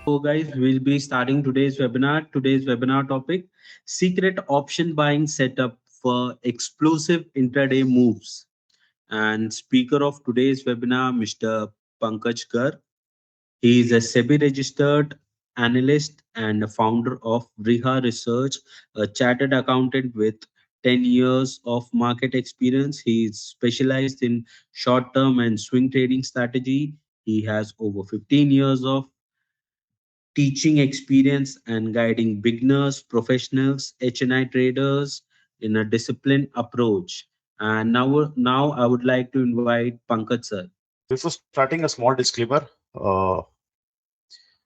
So, guys, we'll be starting today's webinar. Today's webinar topic: secret option buying setup for explosive intraday moves. And speaker of today's webinar, Mr. Pankaj Gar. He is a SEBI registered analyst and a founder of Riha Research, a chartered accountant with 10 years of market experience. He is specialized in short term and swing trading strategy. He has over 15 years of teaching experience and guiding beginners, professionals, HNI traders in a disciplined approach. And now I would like to invite Pankaj sir. Before starting, a small disclaimer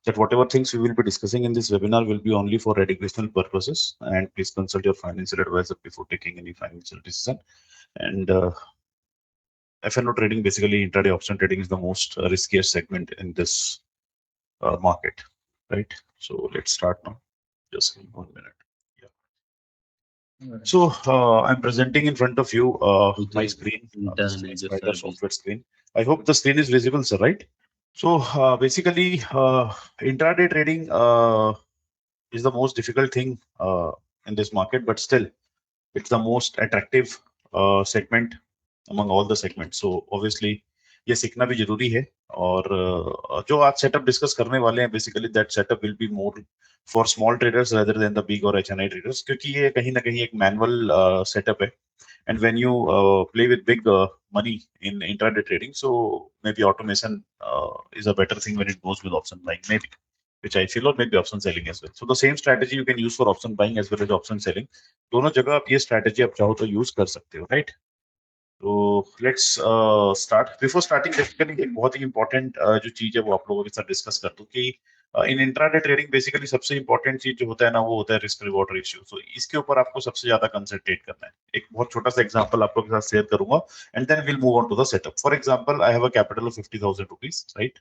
that whatever things we will be discussing in this webinar will be only for educational purposes, and please consult your financial advisor before taking any financial decision. And FNO trading, basically intraday option trading, is the most riskiest segment in this market, right? So let's start now. Just give me 1 minute. So I'm presenting in front of you my screen. This is my Internet Spider service. software screen. I hope the screen is visible, sir, right? So basically, intraday trading is the most difficult thing in this market, but still, it's the most attractive segment among all the segments. So obviously, ये सीखना भी जरूरी है. और जो आज setup discuss करने वाले हैं, basically that setup will be more for small traders rather than the big और एचएनआई ट्रेडर्स, क्योंकि ये कहीं ना कहीं एक मैनुअल सेटअप है. And when you play with big money in intraday trading, so maybe automation is a better thing when it goes with option buying, maybe, which I feel, or maybe option selling as well. So the same strategy you can use for option buying as well as option selling. दोनों जगह आप ये strategy आप चाहो तो use कर सकते हो, right? तो let's start. Before starting, basically एक बहुत ही important जो चीज है वो आप लोगों के साथ डिस्कस कर दूं कि इन इंट्राडे ट्रेडिंग बेसिकली सबसे इंपॉर्टेंट चीज जो होता है ना, वो होता है रिस्क रिवॉर्ड रेशियो. सो इसके ऊपर आपको सबसे ज्यादा कंसंट्रेट करना है. एक बहुत छोटा सा एग्जांपल आप लोगों के साथ शेयर करूंगा, and then will move on to the setup. For example, I have a capital of 50,000 rupees, right?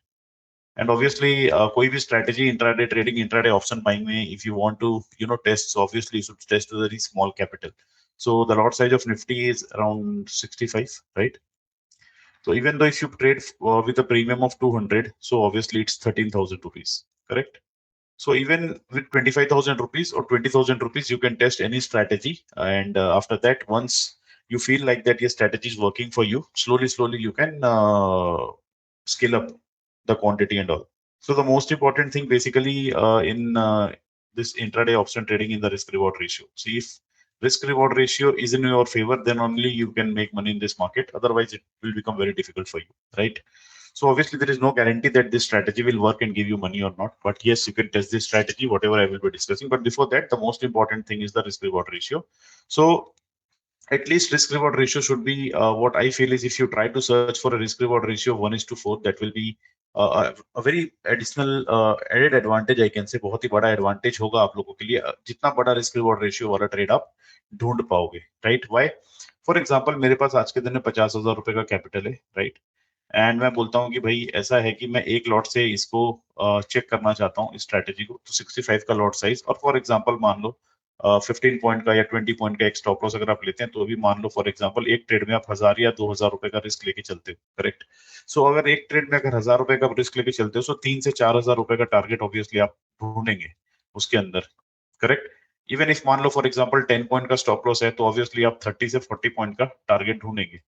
And obviously कोई भी strategy intraday trading, intraday option buying में, if you want to test, so obviously you should test with very small capital. So the lot size of Nifty is around 65, right? So even though if you trade with a premium of 200, so obviously it's 13,000 rupees, correct? So even with 25,000 rupees or 20,000 rupees, you can test any strategy. And after that, once you feel like that your strategy is working for you, slowly you can scale up the quantity and all. So the most important thing basically in this intraday option trading in the risk reward ratio. See, if risk reward ratio is in your favor, then only you can make money in this market. Otherwise, it will become very difficult for you, right? So obviously, there is no guarantee that this strategy will work and give you money or not. But yes, you can test this strategy, whatever I will be discussing. But before that, the most important thing is the risk reward ratio. So at least risk reward ratio should be what I feel is, if you try to search for a risk reward ratio of 1:4, that will be a very additional added advantage, I can say. बहुत ही बड़ा advantage होगा आप लोगों के लिए जितना बड़ा risk reward ratio वाला ट्रेड आप ढूंढ पाओगे, राइट? वाई? फॉर एग्जाम्पल, मेरे पास आज के दिन में 50,000 रुपए का कैपिटल है, राइट? एंड मैं बोलता हूँ कि भाई ऐसा है कि मैं एक लॉट से इसको चेक करना चाहता हूँ, इस स्ट्रेटेजी को. तो 65 का लॉट साइज, और फॉर एग्जांपल मान लो 15 पॉइंट का या 20 पॉइंट का एक स्टॉप लॉस अगर आप लेते हैं, तो भी मान लो फॉर एग्जांपल एक ट्रेड में आप 1,000 या 2,000 रुपए का रिस्क लेके चलते हो, करेक्ट? सो अगर एक ट्रेड में अगर 1,000 रुपए का रिस्क लेके चलते हो, सो 3 से 4,000 रुपए का टारगेट ऑब्वियसली आप ढूंढेंगे उसके अंदर, करेक्ट? इवन इफ मान लो फॉर एग्जांपल 10 पॉइंट का स्टॉप लॉस है, तो ऑब्वियसली आप 30 से 40 पॉइंट का टारगेट ढूंढेंगे,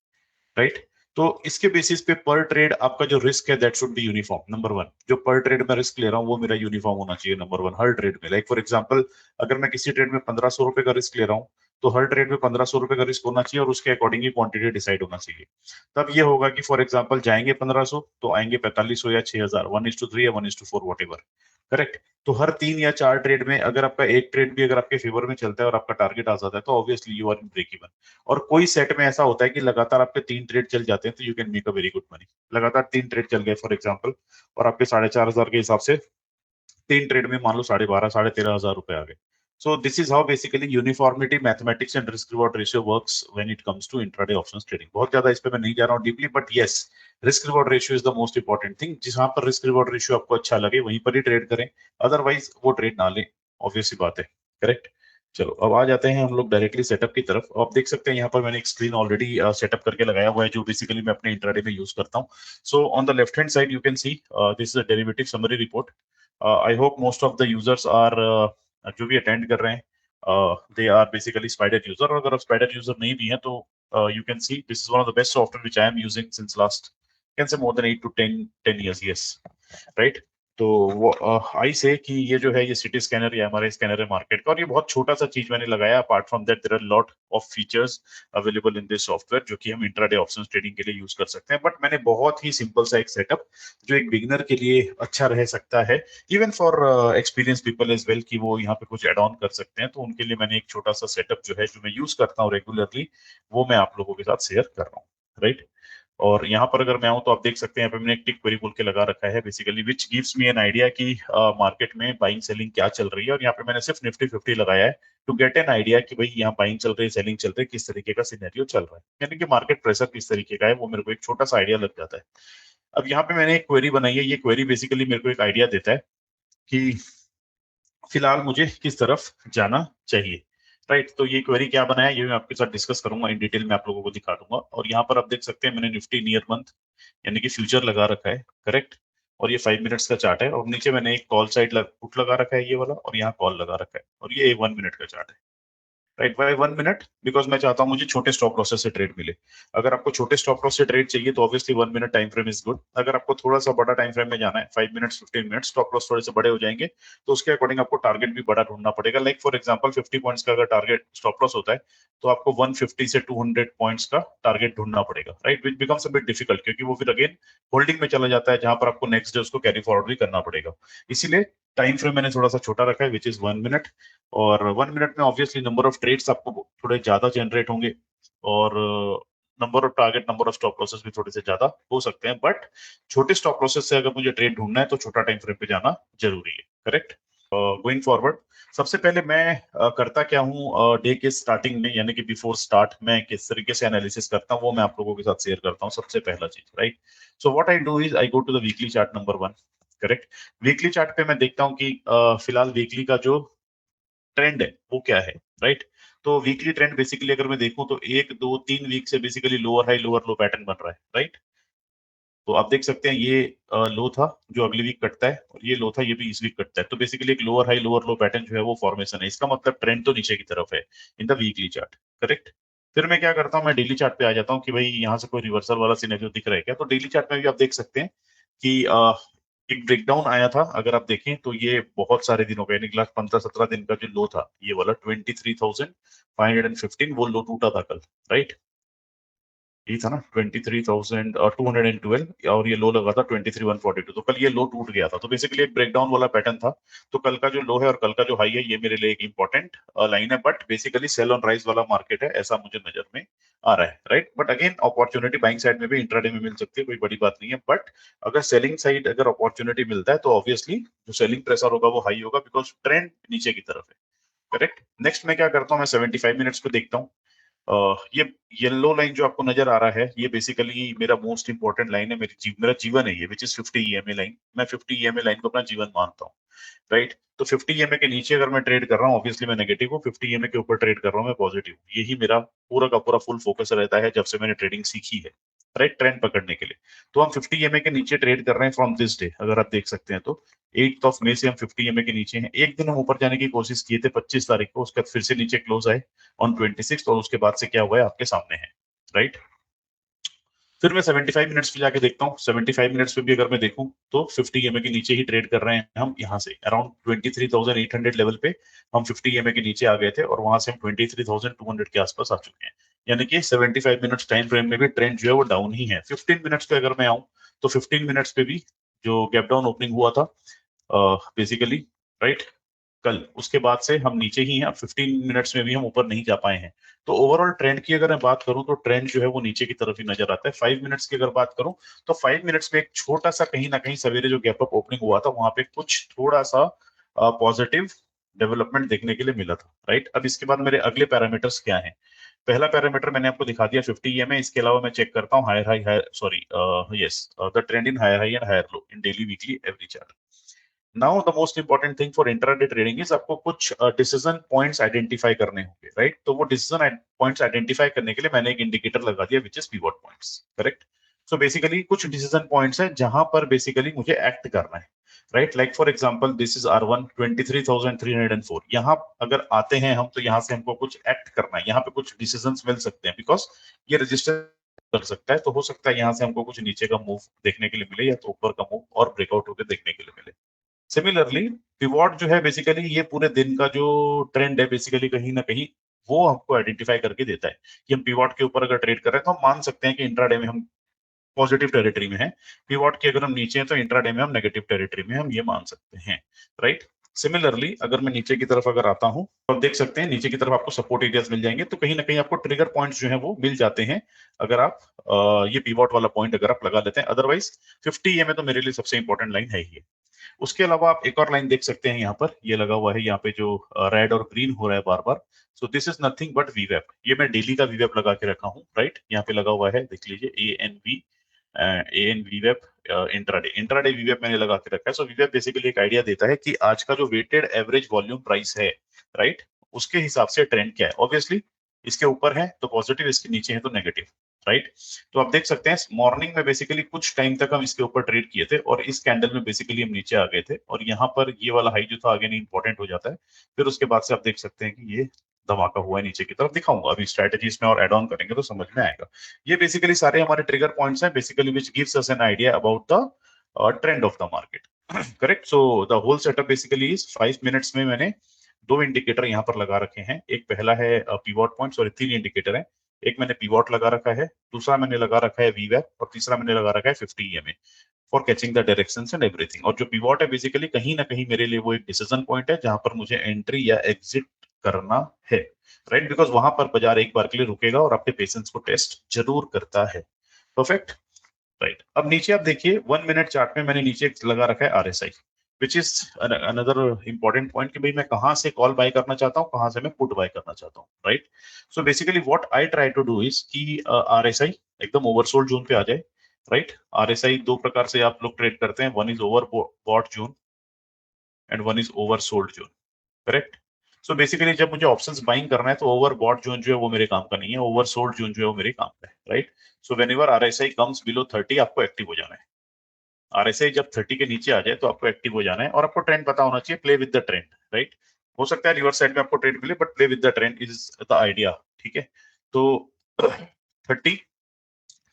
राइट? तो इसके बेसिस पे पर ट्रेड आपका जो रिस्क है that should be uniform. Number one, जो पर ट्रेड में रिस्क ले रहा हूँ वो मेरा यूनिफॉर्म होना चाहिए, नंबर वन, हर ट्रेड में. लाइक फॉर एग्जांपल, अगर मैं किसी ट्रेड में 1,500 रुपए का रिस्क ले रहा हूँ, तो हर ट्रेड में 1,500 रुपए का रिस्क होना चाहिए और उसके अकॉर्डिंग ही क्वांटिटी डिसाइड होना चाहिए. तब ये होगा कि फॉर एग्जाम्पल जाएंगे 1,500, तो आएंगे 4,500 या 6,000, 1:3 या 1:4, वॉट एवर, करेक्ट? तो हर 3 या 4 ट्रेड में अगर आपका एक ट्रेड भी अगर आपके फेवर में चलता है और आपका टारगेट आ जाता है, तो obviously you are in break even. और कोई सेट में ऐसा होता है कि लगातार आपके 3 ट्रेड चल जाते हैं, तो you can make a very good money. लगातार 3 ट्रेड चल गए फॉर एग्जांपल, और आपके 4,500 के हिसाब से 3 ट्रेड में मान लो 12,500 13,000 रुपए आ गए. So this is how basically uniformity, mathematics and risk reward ratio works when it comes to intraday options trading. बहुत ज्यादा इस पे मैं नहीं जा रहा हूँ deeply, but yes, risk reward ratio is the most important thing. जहां पर risk reward ratio आपको अच्छा लगे वहीं पर ही ट्रेड करें, अदरवाइज वो ट्रेड ना लें, ऑब्वियस सी बात है, करेक्ट? चलो अब आ जाते हैं हम लोग डायरेक्टली सेटअप की तरफ. आप देख सकते हैं यहाँ पर मैंने एक स्क्रीन ऑलरेडी सेटअप करके लगाया हुआ है, जो बेसिकली मैं अपने इंट्राडे में यूज करता हूँ. So on the left hand side you can see this is a derivative summary report. I hope most of the users are जो भी अटेंड कर रहे हैं they are basically spider user, और अगर आप स्पाइडर यूजर नहीं भी हैं तो you can see this is one of the best software which I am using since last, can say more than 8 to 10 years, yes, right? तो वो आई से कि ये जो है ये सिटी स्कैनर या एमआरआई स्कैनर है मार्केट का, और ये बहुत छोटा सा चीज मैंने लगाया। Apart from that there are lot of features available in this software जो कि हम इंट्राडे ऑप्शंस ट्रेडिंग के लिए यूज कर सकते हैं। बट मैंने बहुत ही सिंपल सा एक सेटअप जो एक बिगिनर के लिए अच्छा रह सकता है, even for experience people as well, कि वो यहाँ पे कुछ एड ऑन कर सकते हैं, तो उनके लिए मैंने एक छोटा सा सेटअप जो है जो मैं यूज करता हूँ रेगुलरली, वो मैं आप लोगों के साथ शेयर कर रहा हूँ, राइट? और यहाँ पर अगर मैं आऊँ तो आप देख सकते हैं यहाँ पे मैंने एक टिक क्वेरी बोल के लगा रखा है, basically which gives me an idea कि मार्केट में बाइंग सेलिंग क्या चल रही है। और यहाँ पे मैंने सिर्फ निफ्टी 50 लगाया है टू गेट एन आइडिया कि भाई यहाँ बाइंग चल रही है, सेलिंग चल रही है, किस तरीके का सिनेरियो चल रहा है, यानी कि मार्केट प्रेशर किस तरीके का है, वो मेरे को एक छोटा सा आइडिया लग जाता है। अब यहाँ पे मैंने एक क्वेरी बनाई है, ये क्वेरी बेसिकली मेरे को एक आइडिया देता है कि फिलहाल मुझे किस तरफ जाना चाहिए, राइट? तो ये क्वेरी क्या बनाया ये मैं आपके साथ डिस्कस करूंगा इन डिटेल में, आप लोगों को दिखा दूंगा। और यहाँ पर आप देख सकते हैं मैंने निफ्टी नियर मंथ यानी कि फ्यूचर लगा रखा है, करेक्ट? और ये 5 मिनट्स का चार्ट है, और नीचे मैंने एक कॉल साइड पुट लगा रखा है ये वाला, और यहाँ कॉल लगा रखा है, और ये 1 मिनट का चार्ट है, राइट? बाय 1 मिनट, बिकॉज मैं चाहता हूं मुझे छोटे स्टॉप लॉसेस से ट्रेड मिले। अगर आपको छोटे स्टॉप लॉस से ट्रेड चाहिए तो obviously 1 minute time frame is good. अगर आपको थोड़ा सा बड़ा टाइम फ्रेम में जाना है, 5 मिनट्स 15 मिनट्स, स्टॉप लॉस थोड़े से बड़े हो जाएंगे, तो उसके अकॉर्डिंग आपको टारगेट भी बड़ा ढूंढना पड़ेगा। लाइक फॉर एग्जाम्पल 50 पॉइंट्स का अगर टारगेट स्टॉप लॉस होता है तो आपको 150 से 200 पॉइंट्स का टारगेट ढूंढना पड़ेगा, right? Which becomes a bit difficult, क्योंकि वो फिर अगेन होल्डिंग में चला जाता है जहां पर आपको नेक्स्ट डे उसको कैरी फॉरवर्ड भी करना पड़ेगा। इसीलिए टाइम फ्रेम मैंने थोड़ा सा छोटा रखा है, विच इज 1 मिनट। और 1 मिनट में ऑब्वियसली नंबर ऑफ ट्रेड्स आपको थोड़े ज्यादा जनरेट होंगे, और number of target, number of stop losses भी थोड़े से ज्यादा हो सकते हैं। बट छोटे स्टॉप लॉसेस से अगर मुझे ट्रेड ढूंढना है तो छोटा टाइम फ्रेम पे जाना जरूरी है, करेक्ट? गोइंग फॉरवर्ड सबसे पहले मैं करता क्या हूँ डे के स्टार्टिंग में, यानी कि बिफोर स्टार्ट मैं किस तरीके से एनालिसिस करता हूँ वो मैं आप लोगों के साथ शेयर करता हूँ। सबसे पहला चीज, right? So what I do is I go to the weekly chart number 1, correct? Weekly chart पे मैं देखता हूँ कि फिलहाल वीकली का जो ट्रेंड है वो क्या है, राइट? तो वीकली ट्रेंड बेसिकली अगर मैं देखूं तो 1 2 3 वीक से बेसिकली लोअर हाई लोअर लो पैटर्न बन रहा है, राइट? तो आप देख सकते हैं ये लो था जो अगली वीक कटता है, और ये लो था ये भी इस वीक कटता है। तो बेसिकली एक लोअर हाई लोअर लो पैटर्न जो है वो फॉर्मेशन है, इसका मतलब ट्रेंड तो नीचे की तरफ है in the weekly chart, correct? फिर मैं क्या करता हूँ, मैं डेली चार्ट पे आ जाता हूँ कि भाई यहाँ से कोई रिवर्सल वाला सिनेरियो दिख रहा है क्या। तो डेली चार्ट में भी आप देख सकते हैं कि एक ब्रेकडाउन आया था। अगर आप देखें तो ये बहुत सारे दिनों का, यानी लास्ट 15-17 दिन का जो लो था ये वाला 23,515, वो लो टूटा था कल, राइट? ये था ना 23,212, और ये लो लगा था 23,142। तो कल ये लो टूट गया था, तो बेसिकली एक ब्रेकडाउन वाला पैटर्न था। तो कल का जो लो है और कल का जो हाई है ये मेरे लिए एक इंपॉर्टेंट लाइन है। But basically sell on rise वाला मार्केट है ऐसा मुझे नजर में आ रहा है, राइट? But again opportunity buying side में भी इंट्राडे में मिल सकती है, कोई बड़ी बात नहीं है। बट अगर सेलिंग साइड अगर अपॉर्चुनिटी मिलता है तो ऑब्वियसली जो सेलिंग प्रेशर होगा वो हाई होगा, बिकॉज ट्रेंड नीचे की तरफ है, करेक्ट? नेक्स्ट मैं क्या करता हूँ, मैं 75 मिनट्स पे देखता हूँ। ये येलो लाइन जो आपको नजर आ रहा है ये बेसिकली मेरा मोस्ट इंपॉर्टेंट लाइन है, मेरा जीवन है ये, विच इज 50 ईएमए लाइन। मैं 50 ईएमए लाइन को अपना जीवन मानता हूँ, राइट? तो 50 ईएमए के नीचे अगर मैं ट्रेड कर रहा हूँ ऑब्वियसली मैं नेगेटिव हूँ, 50 ईएमए के ऊपर ट्रेड कर रहा हूँ मैं पॉजिटिव। यही मेरा पूरा का पूरा फुल फोकस रहता है जब से मैंने ट्रेडिंग सीखी है, राइट? ट्रेंड पकड़ने के लिए। तो हम 50 ईएमए के नीचे ट्रेड कर रहे हैं फ्रॉम दिस डे, अगर आप देख सकते हैं तो 8 ऑफ मई से हम 50 ईएमए के नीचे हैं। एक दिन हम ऊपर जाने की कोशिश किए थे 25 तारीख को, उसके बाद फिर से नीचे क्लोज आए ऑन 26, और उसके बाद से क्या हुआ है आपके सामने है, राइट? फिर मैं 75 मिनट्स पे जाके देखता हूँ। 75 मिनट्स पे भी अगर मैं देखूं तो 50 ईएमए के नीचे ही ट्रेड कर रहे हैं हम, यहाँ से अराउंड 23,800 लेवल पे हम 50 ईएमए के नीचे आ गए थे, और वहां से हम 23,200 के आसपास आ चुके हैं। यानी कि 75 मिनट्स टाइम फ्रेम में भी ट्रेंड जो है वो डाउन ही है। 15 मिनट्स पे अगर मैं आऊं तो 15 मिनट्स पे भी जो गैप डाउन ओपनिंग हुआ था बेसिकली, राइट, कल, उसके बाद से हम नीचे ही हैं। 15 मिनट्स में भी हम ऊपर नहीं जा पाए हैं। तो ओवरऑल ट्रेंड की अगर मैं बात करूं तो ट्रेंड जो है वो नीचे की तरफ ही नजर आता है। 5 मिनट्स की अगर बात करूं तो 5 मिनट्स में एक छोटा सा कहीं ना कहीं सवेरे जो गैप अप ओपनिंग हुआ था वहां पे कुछ थोड़ा सा पॉजिटिव डेवलपमेंट देखने के लिए मिला था, राइट? अब इसके बाद मेरे अगले पैरामीटर्स क्या हैं? पहला पैरामीटर मैंने आपको दिखा दिया 50 ईएमए। इसके अलावा मैं चेक करता हूँ higher high higher sorry yes the trend in higher high and higher low in daily weekly every chart. Now the most important thing for intraday trading is आपको कुछ डिसीजन पॉइंट्स आइडेंटिफाई करने होंगे, right? तो वो decision points identify करने के लिए मैंने एक इंडिकेटर लगा दिया which is pivot points, correct? So basically कुछ डिसीजन पॉइंट्स हैं जहां पर बेसिकली मुझे एक्ट करना है, right? Like for example this is R1 23,304। यहाँ अगर आते हैं हम तो यहाँ से हमको कुछ एक्ट करना है, यहाँ पे कुछ डिसीजंस मिल सकते हैं बिकॉज ये रजिस्टर कर सकता है, तो हो सकता है यहाँ से हमको कुछ नीचे का मूव देखने के लिए मिले या तो ऊपर का मूव और ब्रेकआउट होकर देखने के लिए मिले। सिमिलरली पिवॉट जो है बेसिकली ये पूरे दिन का जो ट्रेंड है बेसिकली कहीं ना कहीं वो हमको आइडेंटिफाई करके देता है कि हम पिवॉट के ऊपर अगर ट्रेड कर रहे हैं तो हम मान सकते हैं कि इंट्राडे में हम पॉजिटिव टेरिटरी में है, पिवॉट के अगर हम नीचे हैं तो इंट्राडे में हम नेगेटिव टेरिटरी में हम ये मान सकते हैं, राइट? सिमिलरली अगर मैं नीचे की तरफ अगर आता हूं तो आप देख सकते हैं नीचे की तरफ आपको सपोर्ट एरियाज मिल जाएंगे, तो कहीं ना कहीं आपको ट्रिगर पॉइंट्स जो है वो मिल जाते हैं अगर आप ये पिवॉट वाला पॉइंट अगर आप लगा लेते हैं। अदरवाइज 50 EMA तो मेरे लिए सबसे इंपॉर्टेंट लाइन है ही। उसके अलावा आप एक और लाइन देख सकते हैं, यहाँ पर ये लगा हुआ है, यहाँ पे जो रेड और ग्रीन हो रहा है बार बार, so this is nothing but वीवेप। ये मैं डेली का वीवेप लगा के रखा हूँ, राइट? यहाँ पे लगा हुआ है, देख लीजिए AN वीवेप इंट्राडे। इंट्राडे वीवेप मैंने लगा के रखा है। सो वीवेप बेसिकली एक आइडिया देता है कि आज का जो वेटेड एवरेज वॉल्यूम प्राइस है, राइट, उसके हिसाब से ट्रेंड क्या है। ऑब्वियसली इसके ऊपर है तो पॉजिटिव, इसके नीचे है तो नेगेटिव, राइट? तो आप देख सकते हैं मॉर्निंग में बेसिकली कुछ टाइम तक हम इसके ऊपर ट्रेड किए थे और इस कैंडल में बेसिकली हम नीचे आ गए थे और यहाँ पर ये वाला हाई जो था अगेन इंपॉर्टेंट हो जाता है। फिर उसके बाद से आप देख सकते हैं कि ये धमाका हुआ है नीचे की तरफ। दिखाऊंगा अभी स्ट्रेटेजीज में और एड ऑन करेंगे तो समझ में आएगा। ये बेसिकली सारे हमारे ट्रिगर पॉइंट्स हैं basically which gives us an idea about the trend of the market, correct? So the whole setup basically is 5 minutes में मैंने दो इंडिकेटर यहाँ पर लगा रखे हैं। एक पहला है पिवॉट पॉइंट, सॉरी 3 इंडिकेटर है। एक मैंने पिवॉट लगा रखा है, दूसरा मैंने लगा रखा है वीवेप और तीसरा मैंने लगा रखा है 50 EMA for catching the directions and everything. और जो पिवॉट है बेसिकली कहीं ना कहीं मेरे लिए वो एक डिसीजन पॉइंट है जहां पर मुझे एंट्री या एग्जिट करना है, राइट? बिकॉज वहां पर बाजार एक बार के लिए रुकेगा और आपके पेशेंस को टेस्ट जरूर करता है। Perfect, right? अब नीचे आप देखिए 1 मिनट चार्ट में मैंने नीचे लगा रखा है RSI, which is another important point कि भाई मैं कहां से कॉल बाय करना चाहता हूं, कहां से मैं पुट बाय करना चाहता हूं, right? So basically what I try to do is कि RSI एकदम ओवरसोल्ड जोन पे आ जाए, राइट? RSI दो प्रकार से आप लोग ट्रेड करते हैं, one is overbought zone and one is oversold zone, correct? So basically जब मुझे ऑप्शंस बाइंग करना है तो ओवर बॉट जोन जो है वो मेरे काम का नहीं है, ओवरसोल्ड जोन जो है वो मेरे काम का है, right? So whenever RSI comes below 30 आपको एक्टिव हो जाना है। RSI जब 30 के नीचे आ जाए तो आपको एक्टिव हो जाना है और आपको ट्रेंड पता होना चाहिए, play with the trend, right? हो सकता है रिवर्स साइड में आपको ट्रेंड मिले but play with the trend is the idea, ठीक है? तो 30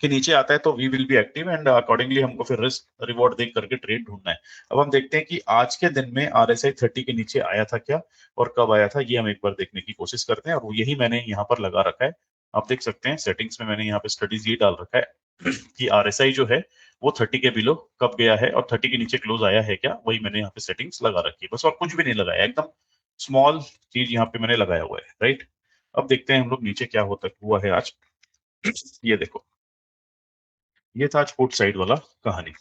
के नीचे आता है तो we will be active and accordingly हमको फिर रिस्क रिवॉर्ड देख करके ट्रेड ढूंढना है। अब हम देखते हैं कि आज के दिन में RSI 30 के नीचे आया था क्या और कब आया था, ये हम एक बार देखने की कोशिश करते हैं और यही मैंने यहाँ पर लगा रखा है। आप देख सकते हैं सेटिंग्स में मैंने यहाँ पे स्टडीज ये डाल रखा है कि RSI जो है वो 30 के बिलो कब गया है और 30 के नीचे क्लोज आया है क्या, वही मैंने यहाँ पे सेटिंग्स लगा रखी है बस, और कुछ भी नहीं लगाया, एकदम स्मॉल चीज यहाँ पे मैंने लगाया हुआ है, राइट? अब देखते हैं हम लोग नीचे क्या होता हुआ है आज। ये देखो, ये था आज पुट साइड वाला कहानी,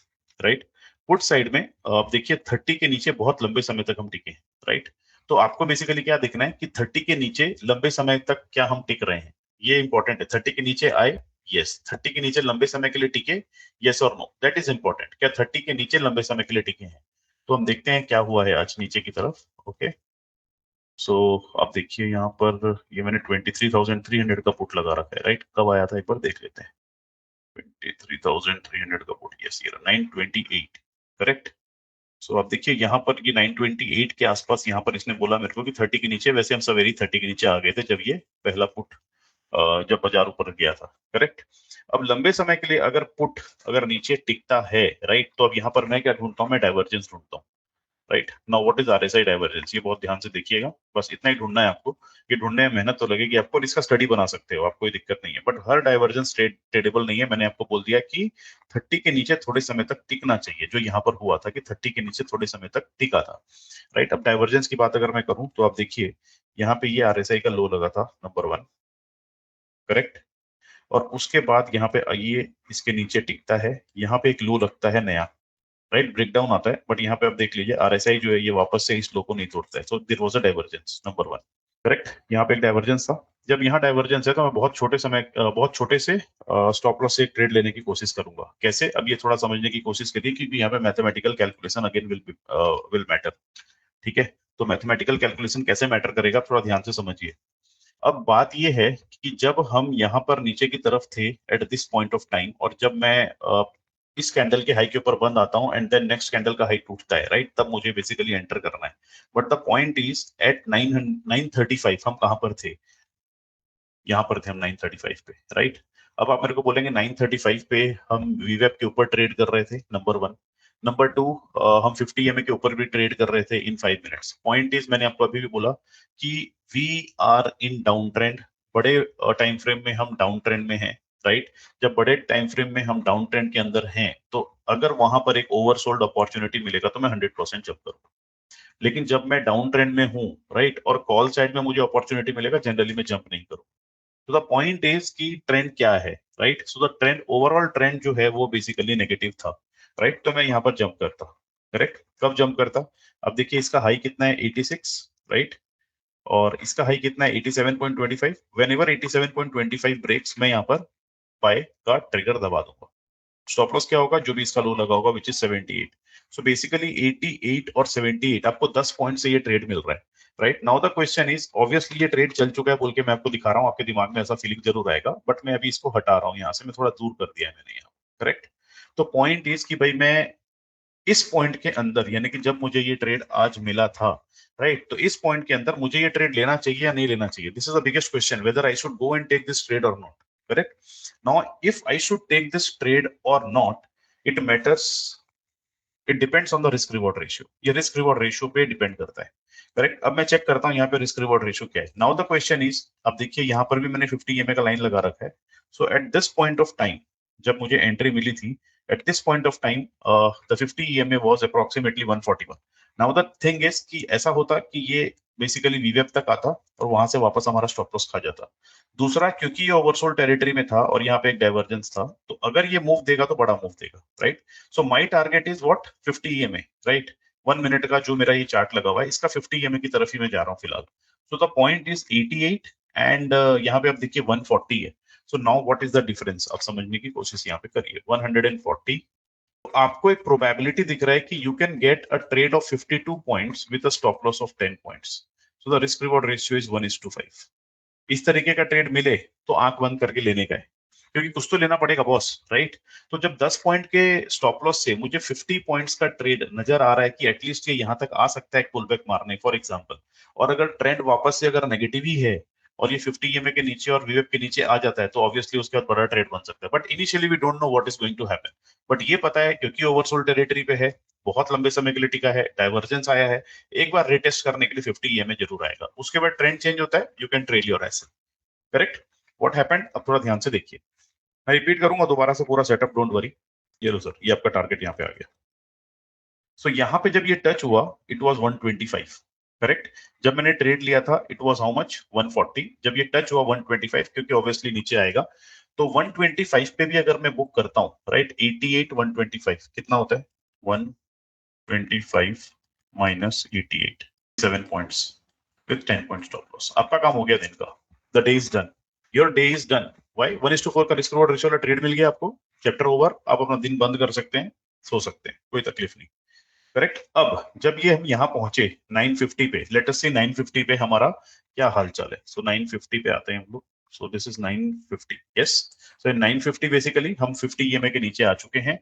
राइट? पुट साइड में आप देखिए 30 के नीचे बहुत लंबे समय तक हम टिके, राइट? तो आपको बेसिकली क्या देखना है कि 30 के नीचे लंबे समय तक क्या हम टिक रहे हैं, ये इंपॉर्टेंट है। 30 के नीचे आए, यस। 30 के नीचे लंबे समय के लिए टिके, यस और नो, दैट इज इंपॉर्टेंट। क्या 30 के नीचे लंबे समय के लिए टिके हैं? तो हम देखते हैं क्या हुआ है आज नीचे की तरफ। ओके, सो आप देखिए यहाँ पर ये मैंने 23,300 का पुट लगा रखा है, राइट? कब आया था एक बार देख लेते हैं। 23,300 का पुट, यस, ये 928, करेक्ट? सो आप देखिए यहाँ पर ये 928 के आसपास यहाँ पर इसने बोला मेरे को कि 30 के नीचे, वैसे हम सवेरे 30 के नीचे आ गए थे जब ये पहला पुट जब बाजार ऊपर गया था, करेक्ट? अब लंबे समय के लिए अगर पुट अगर नीचे टिकता है, राइट, तो अब यहाँ पर मैं क्या ढूंढता हूँ, मैं डाइवर्जेंस ढूंढता हूँ, right? Now what is RSI divergence, ये बहुत ध्यान से देखिएगा, बस इतना ही ढूंढना है आपको। ये ढूंढने में मेहनत तो लगेगी आपको, इसका स्टडी बना सकते हो आप, कोई दिक्कत नहीं है, बट हर डाइवर्जेंस ट्रेडेबल नहीं है। मैंने आपको बोल दिया कि 30 के नीचे थोड़े समय तक टिकना चाहिए, जो यहाँ पर हुआ था कि 30 के नीचे थोड़े समय तक टिका था, राइट? अब डाइवर्जेंस की बात अगर मैं करूं तो आप देखिए यहाँ पे ये RSI का लो लगा था नंबर 1, करेक्ट? और उसके बाद यहाँ पे ये इसके नीचे टिकता है, यहाँ पे एक लो लगता है नया, राइट? ब्रेकडाउन आता है, बट यहाँ पे आप देख लीजिए RSI जो है ये वापस से इस लो को नहीं तोड़ता है, so there was a divergence number 1, correct? यहाँ पे एक डाइवर्जेंस था। जब यहाँ डाइवर्जेंस है तो मैं बहुत छोटे से स्टॉप लॉस से ट्रेड लेने की कोशिश करूंगा। कैसे? अब ये थोड़ा समझने की कोशिश करिए क्योंकि यहाँ पे mathematical calculation again will matter, ठीक है? तो मैथमेटिकल कैलकुलेशन कैसे मैटर करेगा थोड़ा ध्यान से समझिए। अब बात ये है कि जब हम यहाँ पर नीचे की तरफ थे eight this point of time, और जब मैं इस कैंडल के हाई के ऊपर बंद आता हूँ एंड देन नेक्स्ट कैंडल का हाई टूटता है, राइट, तब मुझे बेसिकली एंटर करना है। But the point is at 9:35 हम कहाँ पर थे, यहाँ पर थे हम 9:35 पे, राइट। अब आप मेरे को बोलेंगे 9:35 पे हम वीवेप के ऊपर ट्रेड कर रहे थे, नंबर वन। नंबर टू, हम 50 EMA के ऊपर भी ट्रेड कर रहे थे इन 5 मिनट्स। पॉइंट इज, मैंने आपको अभी भी बोला कि we are in down trend. बड़े टाइम फ्रेम में हम डाउन ट्रेंड में हैं, राइट। जब बड़े टाइम फ्रेम में हम डाउन ट्रेंड के अंदर हैं, तो अगर वहां पर एक ओवरसोल्ड अपॉर्चुनिटी मिलेगा तो मैं 100% जंप करूंगा। लेकिन जब मैं डाउन ट्रेंड में हूँ, राइट, और कॉल साइड में मुझे अपॉर्चुनिटी मिलेगा, जनरली मैं जंप नहीं करूँ। तो द पॉइंट इज कि ट्रेंड क्या है, right. So the trend, overall trend जो है वो बेसिकली नेगेटिव था, राइट। तो मैं यहाँ पर जंप करता, करेक्ट। कब जंप करता, अब देखिए इसका हाई कितना है 86, राइट, और इसका हाई कितना है 87.25। वेन एवर 87.25 ब्रेक्स, मैं यहाँ पर बाय का ट्रिगर दबा दूंगा। स्टॉप लॉस क्या होगा, जो भी इसका लो लगा होगा, विच इज 78। सो बेसिकली 88 और 78, आपको 10 पॉइंट से ये ट्रेड मिल रहा है, right. Now the question is, obviously ये ट्रेड चल चुका है बोल के मैं आपको दिखा रहा हूँ, आपके दिमाग में ऐसा फीलिंग जरूर आएगा, बट मैं अभी इसको हटा रहा हूँ यहाँ से, मैं थोड़ा दूर कर दिया है मैंने यहाँ, करेक्ट। तो पॉइंट इज कि भाई मैं इस पॉइंट के अंदर, यानी कि जब मुझे ये ट्रेड आज मिला था, राइट, तो इस पॉइंट के अंदर मुझे ये ट्रेड लेना चाहिए या नहीं लेना चाहिए। This is the biggest question, whether I should go and take this trade or not, correct. Now if I should take this trade or not, it matters, it depends on the risk reward ratio. ये risk reward ratio पे depend करता है, correct. अब मैं check करता हूँ यहाँ पे रिस्क रिवॉर्ड रेशियो क्या है। नाउ द क्वेश्चन इज, अब देखिए यहाँ पर भी मैंने 50 EMA का लाइन लगा रखा है। So at this point of time, जब मुझे एंट्री मिली थी, at this point of time the 50 EMA was approximately 141। Now the thing is कि ऐसा होता कि ये बेसिकली वीवेप तक आता और वहां से वापस हमारा स्टॉप लॉस खा जाता। दूसरा, क्योंकि ये ओवरसोल्ड टेरिटरी में था और यहाँ पे एक डाइवर्जेंस था, तो अगर ये मूव देगा तो बड़ा मूव देगा, right. So my target is what, 50 EMA, right. 1 minute का जो मेरा ये चार्ट लगा हुआ है, इसका 50 EMA की तरफ ही मैं जा रहा हूँ फिलहाल। So the point is 88 and यहाँ पे आप देखिए 140 है। So now what is the difference, आप समझने की कोशिश यहाँ पे करिए। 140, तो आपको एक प्रोबेबिलिटी दिख रहा है कि you can get a trade off 52 points with a stop loss of 10 points. So the risk reward ratio is 1:5। इस तरीके का ट्रेड मिले तो आंख बंद करके लेने का है, क्योंकि कुछ तो लेना पड़ेगा बॉस, राइट। तो जब 10 पॉइंट के स्टॉप लॉस से मुझे 50 पॉइंट्स का ट्रेड नजर आ रहा है कि एटलीस्ट ये यहां तक आ सकता है पुल बैक मारने, फॉर एग्जांपल, और अगर ट्रेंड वापस से अगर नेगेटिव ही है और ये 50 EMA के नीचे और वीवेप के नीचे आ जाता है, तो ऑब्वियसली उसके बाद बड़ा ट्रेड बन सकता है। But initially we don't know what is going to happen. But ये पता है क्योंकि ओवरसोल्ड टेरिटरी पे है, बहुत लंबे समय के लिए टिका है, डाइवर्जेंस आया है, एक बार रिटेस्ट करने के लिए 50 EMA जरूर आएगा, उसके बाद ट्रेंड चेंज होता है, you can trail your asset, correct. What happened, अब थोड़ा ध्यान से देखिए, मैं रिपीट करूंगा दोबारा से पूरा सेटअप, डोंट वरी। ये लो सर, ये आपका टारगेट यहाँ पे आ गया। सो यहाँ पे जब ये टच हुआ, इट वाज 125, करेक्ट। जब मैंने ट्रेड लिया था, इट वाज हाउ मच, 140। जब ये टच हुआ 125, क्योंकि ऑब्वियसली नीचे आएगा, तो 125 पे भी अगर मैं बुक करता हूँ, राइट, 88 125 कितना होता है, 125 minus 88, 7 points with 10 point stop loss. आपका काम हो गया दिन का, the day is done, your day is done. Why, 1:4 का रिस्क रिवॉर्ड रेशियो वाला ट्रेड मिल गया आपको, चैप्टर ओवर, आप अपना दिन बंद कर सकते हैं, सो सकते हैं, कोई तकलीफ नहीं, करेक्ट। अब जब ये हम यहाँ पहुंचे 950 पे, लेट अस से 950 पे हमारा क्या हाल चाल है। सो 950 पे आते हैं हम लोग। सो this is 950, yes. So 950 basically हम 50 EMA के नीचे आ चुके हैं,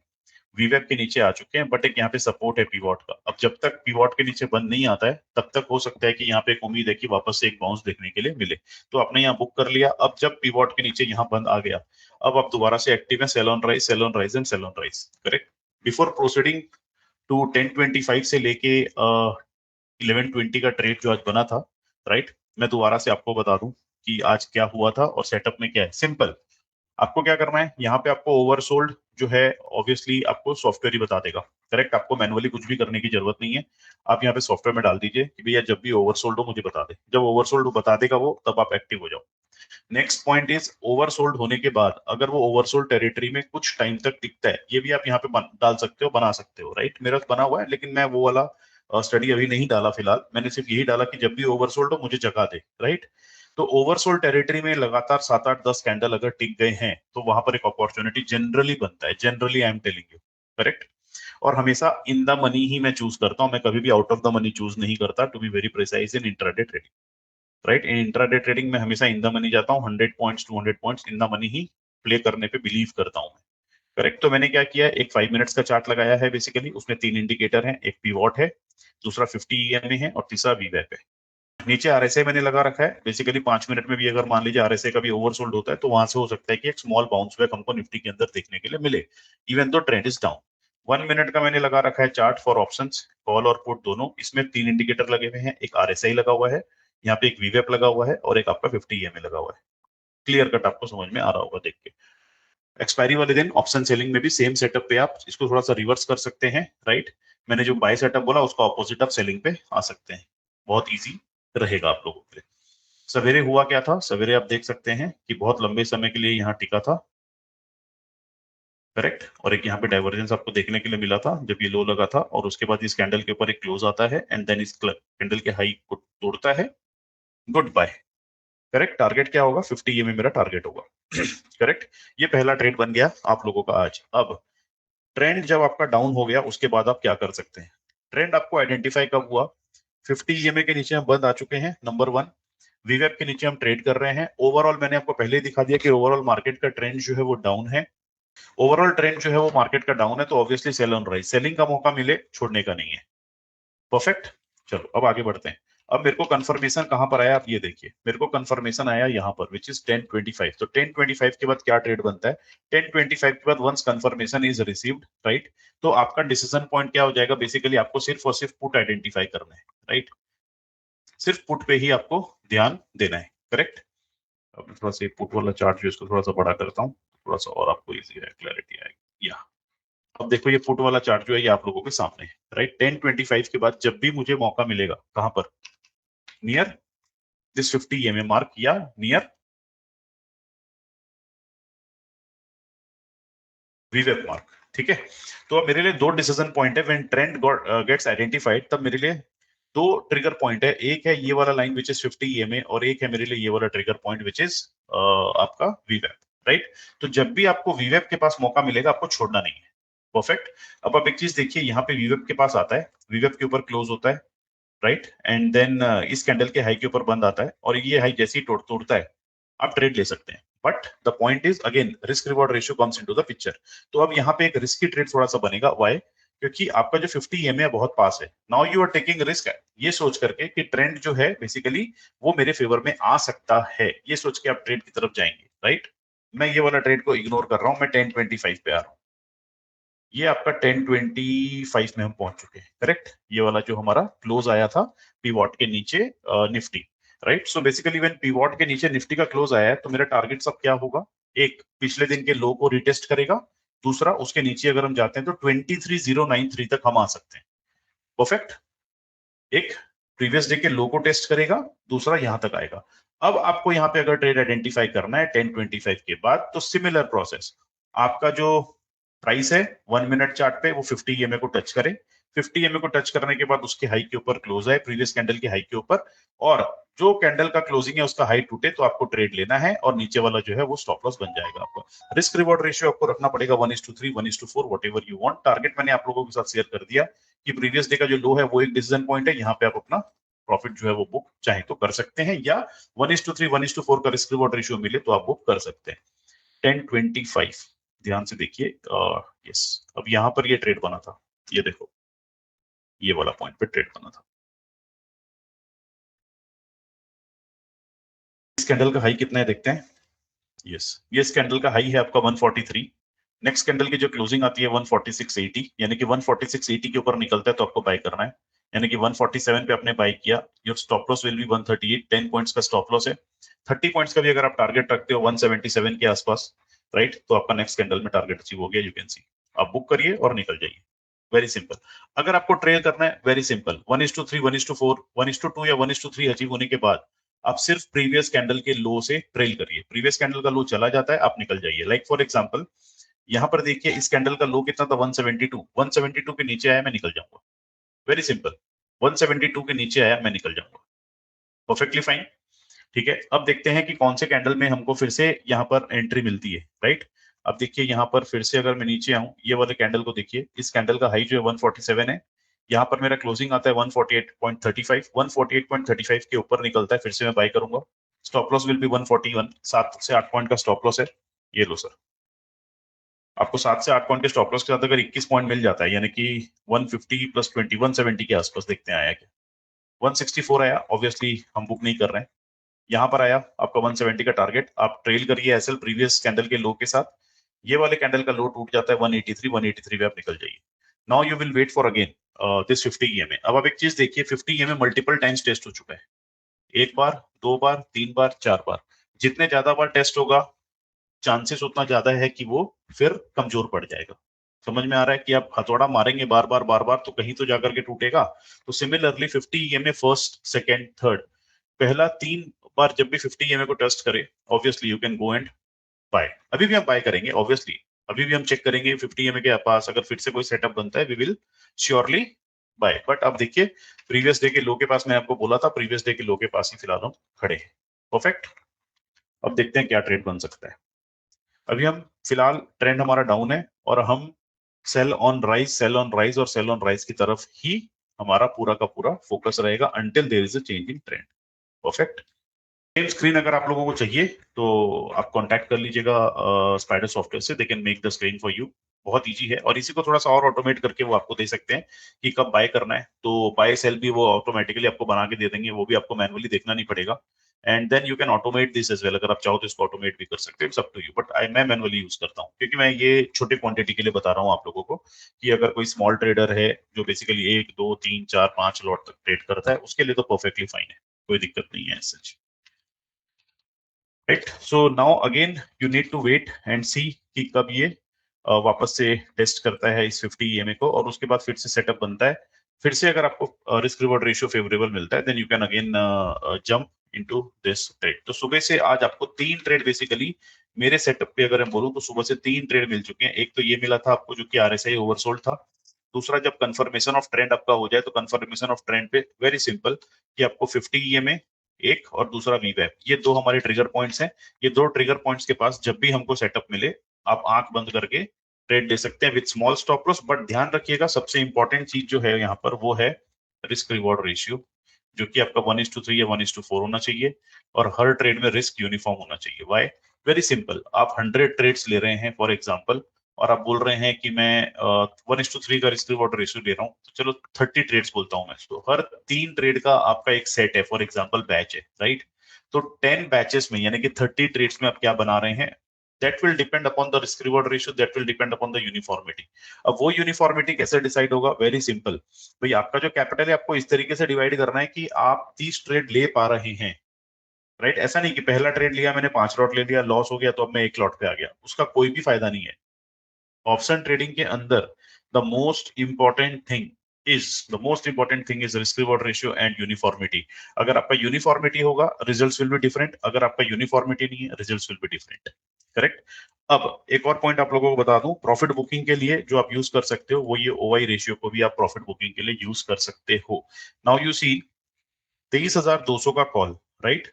वीवेप के नीचे आ चुके हैं, बट एक यहाँ पे सपोर्ट है पीवॉट का। अब जब तक पीवॉट के नीचे बंद नहीं आता है, तब तक हो सकता है कि यहाँ पे एक उम्मीद है कि वापस से एक बाउंस देखने के लिए मिले, तो आपने यहाँ बुक कर लिया। अब जब पीवॉट के नीचे यहाँ बंद आ गया, अब आप दोबारा से एक्टिव है, sell on rise, sell on rise and sell on rise, correct. Before proceeding to 1025 से लेके 1120 का ट्रेड जो आज बना था, राइट, मैं दोबारा से आपको बता दूं कि आज क्या हुआ था और सेटअप में क्या है। सिंपल, आपको क्या करना है, यहाँ पे आपको ओवरसोल्ड जो है ऑब्वियसली आपको सॉफ्टवेयर ही बता देगा, करेक्ट। आपको मैनुअली कुछ भी करने की जरूरत नहीं है, आप यहाँ पे सॉफ्टवेयर में डाल दीजिए कि भैया जब भी ओवरसोल्ड हो मुझे बता दे। जब ओवरसोल्ड बता देगा वो, तब आप एक्टिव हो जाओ। नेक्स्ट पॉइंट इज, ओवरसोल्ड होने के बाद अगर वो ओवरसोल्ड टेरिटरी में कुछ टाइम तक टिकता है, ये भी आप यहाँ पे डाल सकते हो, बना सकते हो, राइट। मेरा बना हुआ है, लेकिन मैं वो वाला स्टडी अभी नहीं डाला फिलहाल, मैंने सिर्फ यही डाला कि जब भी ओवरसोल्ड हो मुझे जगा दे, राइट। तो ओवरसोल्ड टेरिटरी में लगातार 7 8 10 कैंडल अगर टिक गए हैं, तो वहां पर एक अपॉर्चुनिटी जनरली बनता है, generally I am telling you, correct. और हमेशा इन द मनी ही मैं चूज करता हूं, मैं कभी भी out of the money choose नहीं करता, to be very precise in intraday trading. Right. In intraday trading में हमेशा इन द मनी जाता हूँ, 100 points 200 points in the money ही प्ले करने पे बिलीव करता हूँ मैं। करेक्ट। तो मैंने क्या किया, एक 5 मिनट्स का चार्ट लगाया है बेसिकली, उसमें 3 इंडिकेटर हैं, एक पीवॉट है, दूसरा 50 EMA है और तीसरा वीवैप है। नीचे RSI मैंने लगा रखा है बेसिकली, 5 मिनट में भी अगर मान लीजिए RSI का भी ओवरसोल्ड होता है तो वहां से हो सकता है कि एक स्मॉल बाउंस बैक हमको निफ्टी के अंदर देखने के लिए मिले, even though trend is down. 1 minute का मैंने लगा रखा है चार्ट फॉर ऑप्शंस, कॉल और पुट दोनों। इसमें 3 इंडिकेटर लगे हुए हैं, एक RSI लगा हुआ है, यहाँ पे एक वीवैप लगा हुआ है और एक आपका 50 EMA लगा हुआ है। क्लियर कट आपको समझ में आ रहा होगा देख के। एक्सपायरी वाले दिन ऑप्शन सेलिंग में भी सेम सेटअप पे आप इसको थोड़ा सा रिवर्स कर सकते हैं, राइट। मैंने जो बाय सेटअप बोला उसका ऑपोजिट आप सेलिंग पे आ सकते हैं, बहुत इजी रहेगा आप लोगों के लिए। सवेरे हुआ क्या था, सवेरे आप देख सकते हैं कि बहुत लंबे समय के लिए यहाँ टिका था, करेक्ट। और एक यहाँ पे डाइवर्जेंस आपको देखने के लिए मिला था जब ये लो लगा था, और उसके बाद इस कैंडल के ऊपर एक क्लोज आता है एंड देन इस कैंडल के हाई को तोड़ता है, गुड बाय। करेक्ट। टारगेट क्या होगा, 50 EMA मेरा टारगेट होगा। करेक्ट। ये पहला ट्रेड बन गया आप लोगों का आज। अब ट्रेंड जब आपका डाउन हो गया उसके बाद आप क्या कर सकते हैं, ट्रेंड आपको आइडेंटिफाई कब हुआ, 50 EMA के नीचे हम बंद आ चुके हैं, नंबर 1। वीवेप के नीचे हम ट्रेड कर रहे हैं। ओवरऑल मैंने आपको पहले ही दिखा दिया कि ओवरऑल मार्केट का ट्रेंड जो है वो डाउन है, ओवरऑल ट्रेंड जो है वो मार्केट का डाउन है, तो obviously sell on rise, selling का मौका मिले छोड़ने का नहीं है। परफेक्ट। चलो अब आगे बढ़ते हैं। अब मेरे को कंफर्मेशन कहां पर आया, आप ये देखिए, मेरे को कंफर्मेशन आया यहाँ पर विच इज 1025। तो 1025 के बाद क्या ट्रेड बनता है, 1025 के बाद once confirmation is received, right, तो आपका डिसीजन पॉइंट क्या हो जाएगा, बेसिकली आपको सिर्फ और सिर्फ पुट आइडेंटिफाई करना है, राइट। सिर्फ पुट पे ही आपको ध्यान देना है, करेक्ट। अब मैं थोड़ा सा पुट वाला चार्ट जो इसको थोड़ा सा बड़ा करता हूँ, थोड़ा सा और आपको इजी है, क्लैरिटी आएगी। या अब देखो ये पुट वाला चार्ट जो है ये आप लोगों के सामने है, राइट। 1025 के बाद जब भी मुझे मौका मिलेगा, कहां पर, नियर दिस 50 EMA मार्क या नियर वीवेप मार्क, ठीक है। तो अब मेरे लिए दो डिसीजन पॉइंट है, व्हेन ट्रेंड गेट्स आइडेंटिफाइड, तब मेरे लिए दो ट्रिगर पॉइंट है, एक है ये वाला लाइन विच इज 50 EMA और एक है मेरे लिए ये वाला ट्रिगर पॉइंट विच इज आपका वीवेप, राइट। तो जब भी आपको वीवेप के पास मौका मिलेगा आपको छोड़ना नहीं है। परफेक्ट। अब आप एक चीज देखिए, यहाँ पे वीवेप के पास आता है, वीवेप के ऊपर क्लोज होता है, राइट, एंड देन इस कैंडल के हाई के ऊपर बंद आता है, और ये हाई जैसे ही तोड़ता है आप ट्रेड ले सकते हैं। But the point is again risk reward ratio comes into the picture. तो अब यहाँ पे एक रिस्की ट्रेड थोड़ा सा बनेगा, व्हाई, क्योंकि आपका जो 50 EMA बहुत पास है, now you are taking risk, ये सोच करके कि ट्रेंड जो है बेसिकली वो मेरे फेवर में आ सकता है, ये सोच के आप ट्रेड की तरफ जाएंगे, राइट। मैं ये वाला ट्रेड को इग्नोर कर रहा हूं, मैं 1025 पे आ रहा हूं। ये आपका 1025 में हम पहुंच चुके हैं, करेक्ट। ये वाला जो हमारा क्लोज आया था पीवॉट के नीचे Nifty, right. So basically when pivot के नीचे निफ्टी का क्लोज आया है तो मेरा टारगेट सब क्या होगा, एक पिछले दिन के लो को रिटेस्ट करेगा, दूसरा उसके नीचे अगर हम जाते हैं तो 23093 तक हम आ सकते हैं। परफेक्ट। एक प्रीवियस डे के लो को टेस्ट करेगा, दूसरा यहां तक आएगा। अब आपको यहाँ पे अगर ट्रेड आइडेंटिफाई करना है 1025 के बाद, तो सिमिलर प्रोसेस, आपका जो प्राइस है 1 मिनट चार्ट पे वो 50 EMA को टच करे, 50 EMA को टच करने के बाद उसके हाई के ऊपर क्लोज है, प्रीवियस कैंडल के हाई के ऊपर, और जो कैंडल का क्लोजिंग है उसका हाई टूटे तो आपको ट्रेड लेना है, और नीचे वाला जो है वो स्टॉप लॉस बन जाएगा आपका। रिस्क रिवॉर्ड रेशियो आपको रखना पड़ेगा 1:3, 1:4, what ever you want. Target मैंने आप लोगों के साथ शेयर कर दिया कि प्रीवियस डे का जो लो है वो एक डिसीजन पॉइंट है, यहाँ पे आप अपना प्रॉफिट जो है वो बुक चाहे तो कर सकते हैं, या 1:3, 1:4 का रिस्क रिवॉर्ड रेशियो मिले तो आप बुक कर सकते हैं। 1025 ध्यान से देखिए, यस, अब यहां पर ये ट्रेड बना था, ये देखो ये वाला पॉइंट पे ट्रेड बना था। इस कैंडल का हाई कितना है देखते हैं, यस, ये इस कैंडल का हाई है आपका 143, नेक्स्ट कैंडल की जो क्लोजिंग आती है 146.80, यानी कि 146.80 के ऊपर निकलता है तो आपको बाय करना है, यानी कि 147 पे आपने बाय किया, your stop loss will be 138, 10 points का स्टॉप लॉस है, 30 पॉइंट्स का भी अगर आप टारगेट रखते हो 177 के आसपास, राइट, तो आपका नेक्स्ट कैंडल में टारगेट अचीव हो गया, यू कैन सी। आप बुक करिए और निकल जाइए, वेरी सिंपल। अगर आपको ट्रेल करना है, वेरी सिंपल, 1:3, 1:4, 1:2 या 1:3 अचीव होने के बाद आप सिर्फ प्रीवियस कैंडल के लो से ट्रेल करिए, प्रीवियस कैंडल का लो चला जाता है आप निकल जाइए। लाइक फॉर एग्जांपल यहां पर देखिए इस कैंडल का लो कितना था, 172, 172 के नीचे आया मैं निकल जाऊंगा, वेरी सिंपल, 172 के नीचे आया मैं निकल जाऊंगा, परफेक्टली फाइन। ठीक है, अब देखते हैं कि कौन से कैंडल में हमको फिर से यहाँ पर एंट्री मिलती है, राइट। अब देखिए यहाँ पर फिर से अगर मैं नीचे आऊं, ये वाले कैंडल को देखिए, इस कैंडल का हाई जो है 147 है, यहाँ पर मेरा क्लोजिंग आता है 148.35, 148.35 के ऊपर निकलता है, फिर से मैं बाय करूंगा। स्टॉप लॉस विल बी 141, 7 से 8 पॉइंट का स्टॉप लॉस है। ये लो सर, आपको 7 से 8 पॉइंट के स्टॉप लॉस के साथ अगर 21 पॉइंट मिल जाता है, यानी कि 150 प्लस 20, 170 के आसपास देखते हैं आया क्या। 164 आया, ऑब्वियसली हम बुक नहीं कर रहे हैं। यहाँ पर आया आपका 170 का टारगेट, आप ट्रेल करिए एसएल प्रीवियस कैंडल के लो के साथ। ये वाले कैंडल का लो टूट जाता है 183, 183 पे आप निकल जाइए। Now you will wait for again this 50 EMA। अब आप एक चीज देखिए, 50 EMA मल्टीपल टाइम्स टेस्ट हो चुका है, एक बार, दो बार, तीन बार, चार बार। जितने ज्यादा बार टेस्ट होगा, चांसेस उतना ज्यादा है कि वो फिर कमजोर पड़ जाएगा। समझ में आ रहा है कि आप हथौड़ा मारेंगे बार बार बार बार तो कहीं तो जाकर के टूटेगा। तो similarly 50 EMA first, second, third, पहला 3 बार जब भी 50 EMA को टेस्ट करे, obviously you can go and buy. अभी भी हम बाय करेंगे ऑब्वियसली, अभी भी हम चेक करेंगे 50 EMA के पास अगर फिर से कोई सेटअप बनता है, we will surely buy. But अब देखिए, प्रीवियस डे के लो के पास मैं आपको बोला था, प्रीवियस डे के लो के पास ही फिलहाल हम खड़े हैं। परफेक्ट। अब देखते हैं क्या ट्रेड बन सकता है। अभी हम फिलहाल ट्रेंड हमारा डाउन है और हम sell on rise, sell on rise और सेल ऑन राइज की तरफ ही हमारा पूरा का पूरा फोकस रहेगा until there is a change in trend. Perfect. Same screen अगर आप लोगों को चाहिए तो आप कांटेक्ट कर लीजिएगा स्पाइडर सॉफ्टवेयर से, they can make the screen for you. बहुत इजी है और इसी को थोड़ा सा और ऑटोमेट करके वो आपको दे सकते हैं कि कब बाय करना है। तो बाय सेल भी वो ऑटोमेटिकली आपको बना के दे देंगे, वो भी आपको मैनुअली देखना नहीं पड़ेगा। And then you can automate this as well, अगर आप चाहो तो इसको ऑटोमेट भी कर सकते हो, it's up to you. But मैं मैनुअली यूज करता हूँ क्योंकि मैं ये छोटे क्वांटिटी के लिए बता रहा हूँ आप लोगों को कि अगर कोई स्मॉल ट्रेडर है जो बेसिकली 1 2 3 4 5 लॉट तक ट्रेड करता है, उसके लिए तो परफेक्टली फाइन है, कोई दिक्कत नहीं है सच। Right, so now again you need to wait and see कि कब ये वापस से टेस्ट करता है इस 50 EMA को और उसके बाद फिर से सेटअप बनता है। फिर से अगर आपको रिस्क रिवॉर्ड रेशियो फेवरेबल मिलता है, then you can again jump into this trade. तो सुबह से आज आपको 3 ट्रेड बेसिकली मेरे सेटअप पे अगर मैं बोलूं तो सुबह से 3 ट्रेड मिल चुके हैं। एक तो ये मिला था आपको जो कि RSI ओवरसोल्ड था। दूसरा, जब कंफर्मेशन ऑफ ट्रेंड आपका हो जाए तो कंफर्मेशन ऑफ ट्रेंड पे वेरी सिंपल कि आपको 50 EMA एक और दूसरा वीवैप, ये दो हमारे ट्रिगर पॉइंट्स हैं। ये दो ट्रिगर पॉइंट्स के पास जब भी हमको सेटअप मिले, आप आंख बंद करके ट्रेड ले सकते हैं with small stop loss. But ध्यान रखिएगा, सबसे इंपॉर्टेंट चीज जो है यहाँ पर वो है रिस्क रिवॉर्ड रेशियो, जो कि आपका 1:3 या 1:4 होना चाहिए और हर ट्रेड में रिस्क यूनिफॉर्म होना चाहिए। वाई? वेरी सिंपल, आप 100 ट्रेड्स ले रहे हैं फॉर एग्जाम्पल और आप बोल रहे हैं कि मैं 1:3 का रिस्क रिवॉर्ड रेशियो ले रहा हूँ, तो चलो 30 ट्रेड्स बोलता हूँ मैं। तो हर 3 ट्रेड का आपका एक सेट है, फॉर एग्जाम्पल बैच है, राइट? तो 10 बैचेस में यानी कि 30 ट्रेड्स में आप क्या बना रहे हैं, that will depend upon the risk reward ratio, that will depend upon the uniformity. अब वो यूनिफॉर्मिटी कैसे डिसाइड होगा? वेरी सिंपल भाई, आपका जो कैपिटल है आपको इस तरीके से डिवाइड करना है कि आप 30 ट्रेड ले पा रहे हैं, राइट? ऐसा नहीं कि पहला ट्रेड लिया मैंने 5 लॉट ले लिया, लॉस हो गया तो अब मैं 1 लॉट पे आ गया, उसका कोई भी फायदा नहीं है। ऑप्शन ट्रेडिंग के अंदर the most important thing is risk reward ratio and uniformity. अगर आपका यूनिफॉर्मिटी होगा, रिजल्ट्स विल बी डिफरेंट। अगर आपका यूनिफॉर्मिटी नहीं है, results will be different. Correct. अब एक और पॉइंट आप लोगों को बता दूं, प्रॉफिट बुकिंग के लिए जो आप यूज कर सकते हो वो ये ओआई रेशियो को भी आप प्रॉफिट बुकिंग के लिए यूज कर सकते हो। नाउ यू सी 23,200 का कॉल, राइट?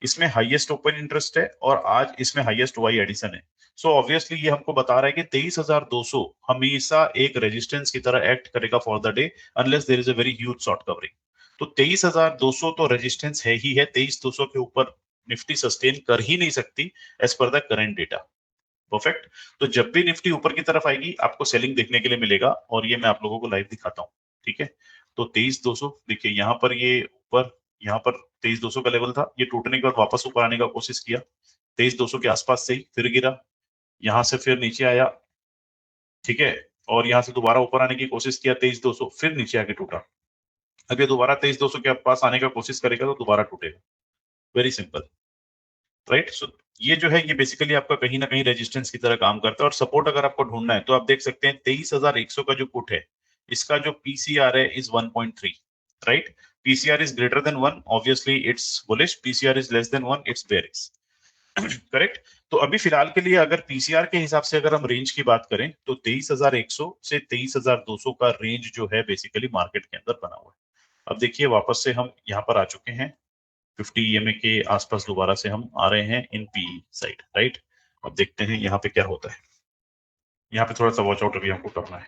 इसमें हाईएस्ट ओपन इंटरेस्ट है और आज इसमें हाईएस्ट वाई एडिशन है। सो ऑब्वियसली ये हमको बता रहा है कि 23,200 हमेशा एक रेजिस्टेंस की तरह एक्ट करेगा for the day, unless there is a very huge short covering. तो 23,200 तो रेजिस्टेंस है ही है, 23,200 के ऊपर निफ्टी सस्टेन कर ही नहीं सकती as per the current data. Perfect. तो जब भी निफ्टी ऊपर की तरफ आएगी आपको सेलिंग देखने के लिए मिलेगा और ये मैं आप लोगों को लाइव दिखाता हूँ, ठीक है? तो 23,200 देखिए यहाँ पर, ये ऊपर यहाँ पर 23,200 का लेवल था, ये टूटने के बाद वापस ऊपर आने का कोशिश किया 23,200 के आसपास से ही, फिर गिरा, यहाँ से फिर नीचे आया, ठीक है? और यहाँ से दोबारा ऊपर आने की कोशिश किया 23,200, फिर नीचे आके टूटा। अब ये दोबारा 23,200 के पास आने का कोशिश करेगा तो दोबारा टूटेगा। Very simple, right? सो ये जो है ये बेसिकली आपका कहीं ना कहीं रेजिस्टेंस की तरह काम करता है। और सपोर्ट अगर आपको ढूंढना है तो आप देख सकते हैं 23,100 का जो पुट है, इसका जो पीसीआर है is 1.3, right? PCR is greater than 1, obviously it's bullish, PCR is less than 1, it's bearish. Correct. तो अभी फिलहाल के लिए अगर पीसीआर के हिसाब से अगर हम रेंज की बात करें तो 23,100 से 23,200 का रेंज जो है बेसिकली मार्केट के अंदर बना हुआ है। अब देखिए वापस से हम यहाँ पर आ चुके हैं 50 EMA के आसपास, दोबारा से हम आ रहे हैं इन पी साइड, राइट? अब देखते हैं यहाँ पे क्या होता है। यहाँ पे थोड़ा सा वॉच आउट अभी हमको करना है।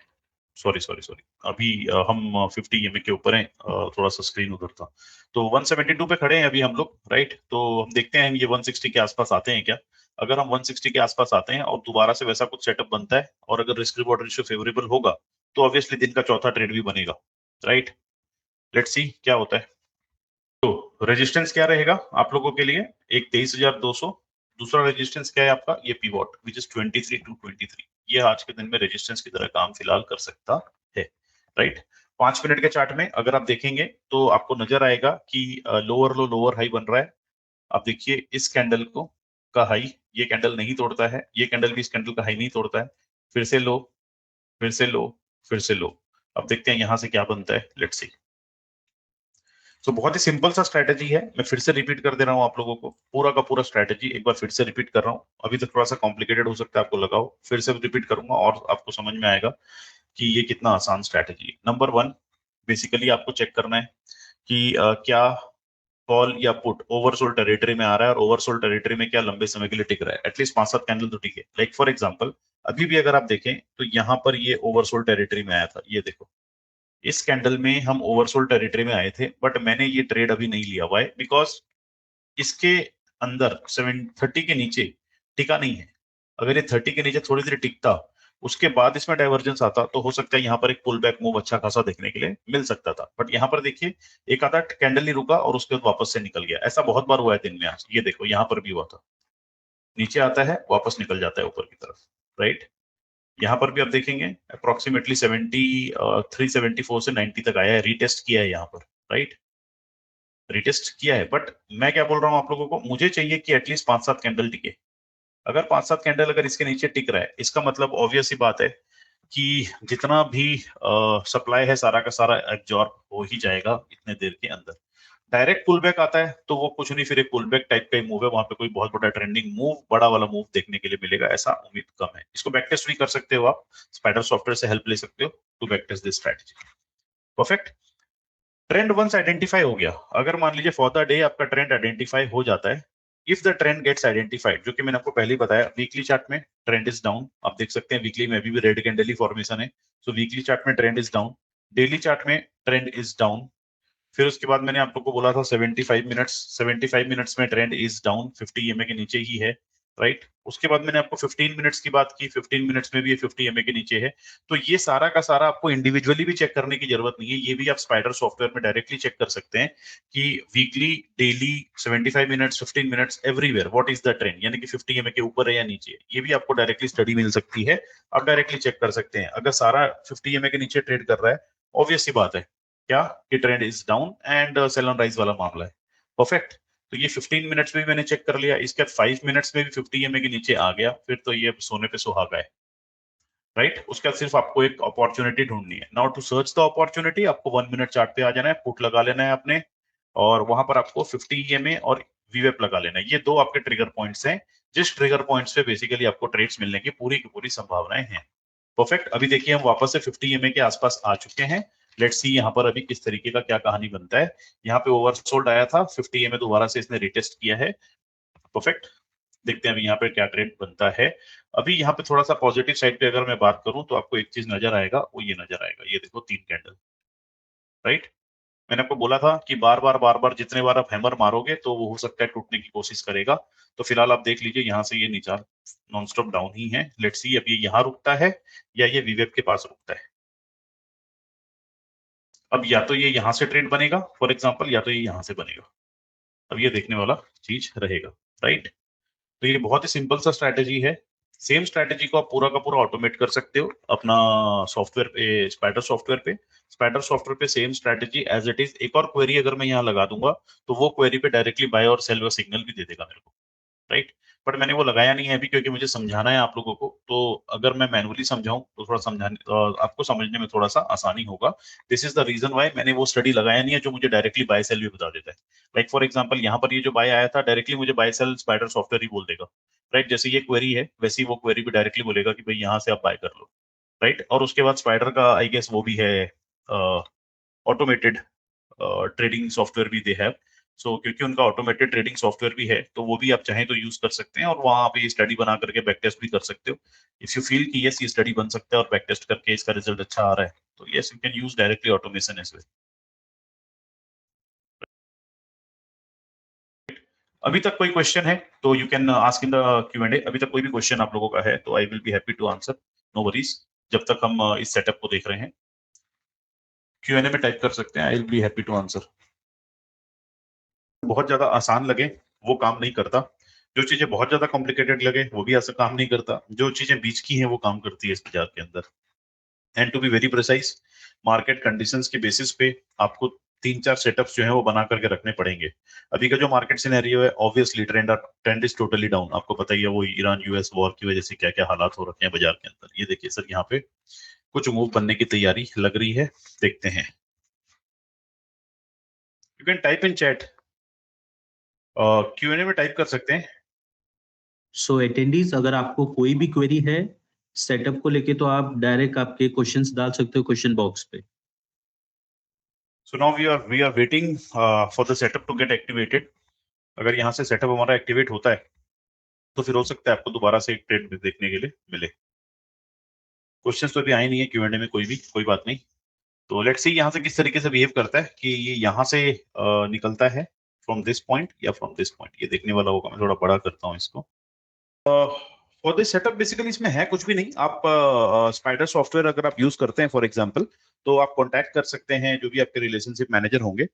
सॉरी सॉरी सॉरी, अभी हम 50 EMA के ऊपर हैं, थोड़ा सा स्क्रीन उधर था। तो 172 पे खड़े हैं अभी हम लोग, राइट। तो हम देखते हैं ये 160 के आसपास आते हैं क्या। अगर हम 160 के आसपास आते हैं और दोबारा से वैसा कुछ सेटअप बनता है और अगर रिस्क रिवॉर्ड रेशियो फेवरेबल होगा तो ऑब्वियसली दिन का चौथा ट्रेड भी बनेगा, राइट। लेट्स सी क्या होता है। तो रेजिस्टेंस क्या रहेगा आप लोगों के लिए, एक 23,200। दूसरा रेजिस्टेंस क्या है आपका, ये पीवॉट विच इज 23,223। ये आज के दिन में रेजिस्टेंस की तरह काम फिलहाल कर सकता है, राइट। 5 मिनट के चार्ट में अगर आप देखेंगे तो आपको नजर आएगा कि लोअर लो लोअर हाई बन रहा है। आप देखिए इस कैंडल को का हाई ये कैंडल नहीं तोड़ता है, ये कैंडल भी इस कैंडल का हाई नहीं तोड़ता है। फिर से लो, फिर से लो, फिर से लो। अब देखते हैं यहां से क्या बनता है, लेट्स सी। तो बहुत ही सिंपल सा स्ट्रैटेजी है, मैं फिर से रिपीट कर दे रहा हूँ आप लोगों को, पूरा का पूरा स्ट्रैटेजी एक बार फिर से रिपीट कर रहा हूँ। अभी तो थोड़ा सा कॉम्प्लिकेटेड हो सकता है आपको लगा हो, फिर से रिपीट करूंगा और आपको समझ में आएगा कि ये कितना आसान स्ट्रैटेजी है। नंबर 1, बेसिकली आपको चेक करना है कि क्या कॉल या पुट ओवरसोल्ड टेरिटरी में आ रहा है और ओवरसोल्ड टेरिटरी में क्या लंबे समय के लिए टिक रहा है, एटलीस्ट 5-7 कैंडल तो टिके। लाइक फॉर एग्जांपल अभी भी अगर आप देखें तो यहाँ पर ये ओवरसोल्ड टेरिटरी में आया था, ये देखो इस कैंडल में हम ओवरसोल्ड टेरिटरी में आए थे, बट मैंने ये ट्रेड अभी नहीं लिया। व्हाई? बिकॉज इसके अंदर 730 के नीचे टिका नहीं है। अगर ये 30 के नीचे थोड़ी देर टिकता उसके बाद इसमें डाइवर्जेंस आता तो हो सकता है यहाँ पर एक पुल बैक मूव अच्छा खासा देखने के लिए मिल सकता था। बट यहाँ पर देखिए एक आधा कैंडल ही रुका और उसके बाद वापस से निकल गया। ऐसा बहुत बार हुआ है दिन में आज, ये देखो यहाँ पर भी हुआ था, नीचे आता है वापस निकल जाता है ऊपर की तरफ, राइट। यहाँ पर भी आप देखेंगे अप्रोक्सीमेटली 374 से 90 तक आया है, रीटेस्ट किया है यहाँ पर, राइट। रीटेस्ट किया है, बट मैं क्या बोल रहा हूँ आप लोगों को, मुझे चाहिए कि एटलीस्ट 5-7 कैंडल टिके। अगर 5-7 कैंडल अगर इसके नीचे टिक रहा है इसका मतलब ऑब्वियस सी बात है कि जितना भी सप्लाई है सारा का सारा एब्जॉर्ब हो ही जाएगा इतने देर के अंदर। डायरेक्ट पुल बैक आता है तो वो कुछ नहीं, फिर एक पुल बैक टाइप का ही मूव है, वहां पे कोई बहुत बड़ा ट्रेंडिंग मूव बड़ा वाला मूव देखने के लिए मिलेगा ऐसा उम्मीद कम है। इसको बैक टेस्ट भी कर सकते हो आप, स्पाइडर सॉफ्टवेयर से हेल्प ले सकते हो to back test this strategy. Perfect. Trend once identify हो गया, अगर मान लीजिए फॉर द डे आपका ट्रेंड आइडेंटिफाई हो जाता है, if the trend gets identified, जो कि मैंने आपको पहले ही बताया, वीकली चार्ट में ट्रेंड इज डाउन, आप देख सकते हैं वीकली में अभी भी रेड कैंडल ही फॉर्मेशन है, सो वीकली चार्ट में trend is down, daily chart में ट्रेंड इज डाउन। फिर उसके बाद मैंने आप लोग को बोला था 75 मिनट्स में ट्रेंड इज डाउन, 50 EMA के नीचे ही है, राइट। उसके बाद मैंने आपको 15 मिनट्स की बात की, 15 मिनट्स में भी ये 50 EMA के नीचे है। तो ये सारा का सारा आपको इंडिविजुअली भी चेक करने की जरूरत नहीं है, ये भी आप स्पाइडर सॉफ्टवेयर में डायरेक्टली चेक कर सकते हैं कि weekly, daily, 75 minutes, 15 minutes, everywhere what is the trend, यानी कि 50 EMA के ऊपर है या नीचे है। ये भी आपको डायरेक्टली स्टडी मिल सकती है, आप डायरेक्टली चेक कर सकते हैं। अगर सारा 50 EMA के नीचे ट्रेड कर रहा है, ऑब्वियस सी बात है क्या कि trend is down and sell on rise वाला मामला है। परफेक्ट। तो ये 15 मिनट्स में भी मैंने चेक कर लिया, इसके बाद 5 मिनट्स में भी 50 EMA के नीचे आ गया, फिर तो ये सोने पे सुहागा है, राइट। उसके बाद सिर्फ आपको एक अपॉर्चुनिटी ढूंढनी है। Now to search the opportunity आपको 1 मिनट चार्ट पे आ जाना है, पुट लगा लेना है आपने, और वहां पर आपको 50 EMA और वीवेप लगा लेना है। ये दो आपके ट्रिगर पॉइंट्स हैं, जिस ट्रिगर पॉइंट्स पे बेसिकली आपको ट्रेड्स मिलने की पूरी संभावनाएं हैं। परफेक्ट। अभी देखिए हम वापस से 50 EMA के आसपास आ चुके हैं। लेट्स सी यहाँ पर अभी किस तरीके का क्या कहानी बनता है। यहाँ पे ओवरसोल्ड आया था, 50 EMA दोबारा से इसने रिटेस्ट किया है। परफेक्ट। देखते हैं अभी यहाँ पे क्या ट्रेंड बनता है। अभी यहाँ पे थोड़ा सा पॉजिटिव साइड पे अगर मैं बात करूं तो आपको एक चीज नजर आएगा, वो ये नजर आएगा, ये देखो 3 कैंडल, राइट। मैंने आपको बोला था कि बार बार जितने बार आप हैमर मारोगे तो वो हो सकता है टूटने की कोशिश करेगा। तो फिलहाल आप देख लीजिए यहाँ से ये नीचा नॉनस्टॉप डाउन ही है। लेट्स सी अब ये यहाँ रुकता है या ये वीवेप के पास रुकता है। अब या तो ये यहाँ से ट्रेड बनेगा फॉर एग्जाम्पल, या तो ये यहाँ से बनेगा। अब ये देखने वाला चीज रहेगा, राइट। तो ये बहुत ही सिंपल सा स्ट्रैटेजी है। सेम स्ट्रैटेजी को आप पूरा का पूरा ऑटोमेट कर सकते हो अपना सॉफ्टवेयर पे, स्पाइडर सॉफ्टवेयर पे। स्पाइडर सॉफ्टवेयर पे same strategy as it is. एक और क्वेरी अगर मैं यहाँ लगा दूंगा तो वो क्वेरी पे डायरेक्टली बाय और सेल का सिग्नल भी दे देगा मेरे को, राइट। बट मैंने वो लगाया नहीं है अभी क्योंकि मुझे समझाना है आप लोगों को। तो अगर मैं मैनुअली समझाऊं तो थोड़ा समझाने आपको समझने में थोड़ा सा आसानी होगा। This is the reason why मैंने वो स्टडी लगाया नहीं है जो मुझे डायरेक्टली बाय सेल भी बता देता है। लाइक फॉर एग्जांपल यहाँ पर ये जो बाय आया था डायरेक्टली मुझे बाय सेल स्पाइडर सॉफ्टवेयर ही बोल देगा, राइट। जैसे ये क्वेरी है वैसे ही वो क्वेरी भी डायरेक्टली बोलेगा कि भाई यहाँ से आप बाय कर लो, राइट। और उसके बाद स्पाइडर का आई गेस वो भी है ऑटोमेटेड ट्रेडिंग सॉफ्टवेयर भी दे हैव, सो क्योंकि उनका ऑटोमेटेड ट्रेडिंग सॉफ्टवेयर भी है, तो वो भी आप चाहें तो यूज कर सकते हैं और वहां पे स्टडी बना करके बैक टेस्ट भी कर सकते हो। इफ यू फील कि यस ये स्टडी बन सकता है और बैक टेस्ट करके इसका रिजल्ट अच्छा आ रहा है, तो yes you can use directly automation as well. अभी तक कोई क्वेश्चन है तो you can ask in the Q&A। अभी तक कोई भी क्वेश्चन आप लोगों का है तो I will be happy to answer, no worries. जब तक हम इस सेटअप को देख रहे हैं Q&A में टाइप कर सकते हैं, I will be happy to answer. बहुत ज्यादा आसान लगे वो काम नहीं करता, जो चीजें बहुत ज्यादा कॉम्प्लिकेटेड लगे वो भी ऐसा काम नहीं करता, जो चीजें बीच की हैं वो काम करती है इस बाजार के अंदर। And to be very precise, market conditions के बेसिस पे आपको 3-4 सेटअप्स जो है वो बना करके रखने पड़ेंगे। अभी का जो मार्केट सिनेरियो है, obviously trend is totally down. आपको पता ही है वो ईरान यूएस वॉर की वजह से क्या क्या हालात हो रखे हैं बाजार के अंदर। ये देखिए सर, यहाँ पे कुछ मूव बनने की तैयारी लग रही है, देखते हैं। You can type in chat, Q&A में टाइप कर सकते हैं। सो अटेंडीज, अगर आपको कोई भी क्वेरी है सेटअप को लेके तो आप डायरेक्ट आपके क्वेश्चंस डाल सकते हो क्वेश्चन बॉक्स पे। So now we are waiting for the setup to get activated। अगर यहाँ से सेटअप हमारा एक्टिवेट होता है तो फिर हो सकता है आपको दोबारा से एक ट्रेड देखने के लिए मिले। क्वेश्चंस तो अभी आए नहीं है Q&A में कोई बात नहीं। तो लेट्स सी यहाँ से किस तरीके से बिहेव करता है, कि ये यहाँ से निकलता है फ्रॉम दिस पॉइंट या फ्रॉम दिस पॉइंट, ये देखने वाला होगा। मैं थोड़ा बड़ा करता हूँ इसको। फॉर दिस सेटअप बेसिकली इसमें है कुछ भी नहीं। आप स्पाइडर सॉफ्टवेयर अगर आप यूज करते हैं फॉर एग्जांपल, तो आप कांटेक्ट कर सकते हैं जो भी आपके रिलेशनशिप मैनेजर होंगे,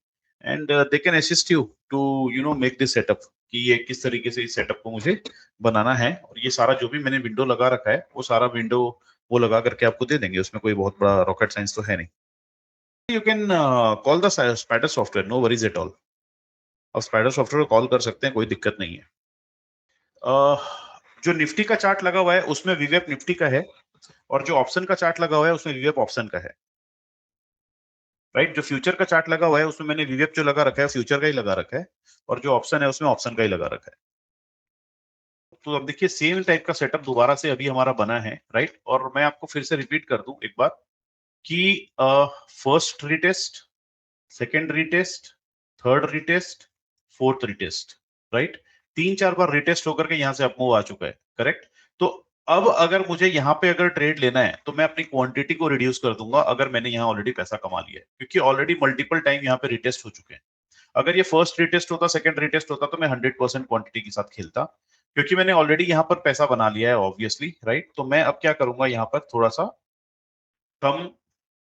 and they can assist you to make this setup, कि ये किस तरीके से इस सेटअप को मुझे बनाना है। और ये सारा जो भी मैंने विंडो लगा रखा है वो सारा विंडो वो लगा करके आपको दे देंगे। उसमें कोई बहुत बड़ा रॉकेट साइंस तो है नहीं। You can call the Spider software, no worries at all. आप स्पाइडर सॉफ्टवेयर को कॉल कर सकते हैं, कोई दिक्कत नहीं है। जो निफ्टी का चार्ट लगा हुआ है उसमें वीवेप निफ्टी का है, और जो ऑप्शन का चार्ट लगा हुआ है उसमें वीवेप ऑप्शन का है। राइट, जो फ्यूचर का चार्ट लगा हुआ है उसमें मैंने वीवेप जो लगा रखा है फ्यूचर का ही लगा रखा है, और जो ऑप्शन है उसमें ऑप्शन का ही लगा रखा है। तो अब देखिए सेम टाइप का सेटअप दोबारा से अभी हमारा बना है, राइट। और मैं आपको फिर से रिपीट कर दूं एक बार कि first retest, second retest, third retest, fourth retest, right. 3-4 बार रीटेस्ट होकर के यहाँ से अप मूव आ चुका है, करेक्ट। तो अब अगर मुझे यहाँ पे अगर ट्रेड लेना है तो मैं अपनी क्वांटिटी को रिड्यूस कर दूंगा, अगर मैंने यहाँ ऑलरेडी पैसा कमा लिया है, क्योंकि ऑलरेडी मल्टीपल टाइम यहाँ पे रिटेस्ट हो चुके हैं। अगर ये फर्स्ट रिटेस्ट होता, सेकंड रिटेस्ट होता, तो मैं 100% क्वांटिटी के साथ खेलता, क्योंकि मैंने ऑलरेडी यहाँ पर पैसा बना लिया है ऑब्वियसली, राइट। तो मैं अब क्या करूंगा, यहाँ पर थोड़ा सा कम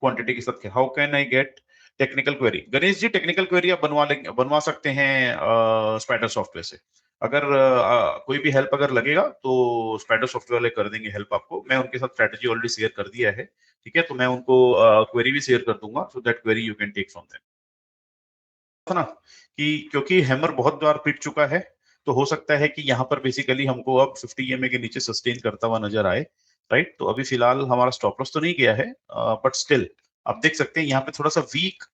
क्वांटिटी के साथ। How can I get technical query? Ganesh ji, technical query आप बनवा सकते हैं स्पाइडर सॉफ्टवेयर से। अगर कोई भी हेल्प अगर लगेगा तो स्पाइडर सॉफ्टवेयर वाले कर देंगे हेल्प आपको। मैं उनके साथ स्ट्रेटेजी ऑलरेडी शेयर कर दिया है, ठीक है। तो मैं उनको क्वेरी भी शेयर कर दूंगा, so that query you can take from them. ना कि क्योंकि हैमर बहुत बार पिट चुका है, तो हो सकता है कि यहाँ पर बेसिकली हमको अब 50 EMA के नीचे सस्टेन करता हुआ नजर आए, राइट। तो अभी फिलहाल हमारा स्टॉप लॉस तो नहीं गया है, बट स्टिल आप देख सकते हैं यहाँ पे थोड़ा सा वीक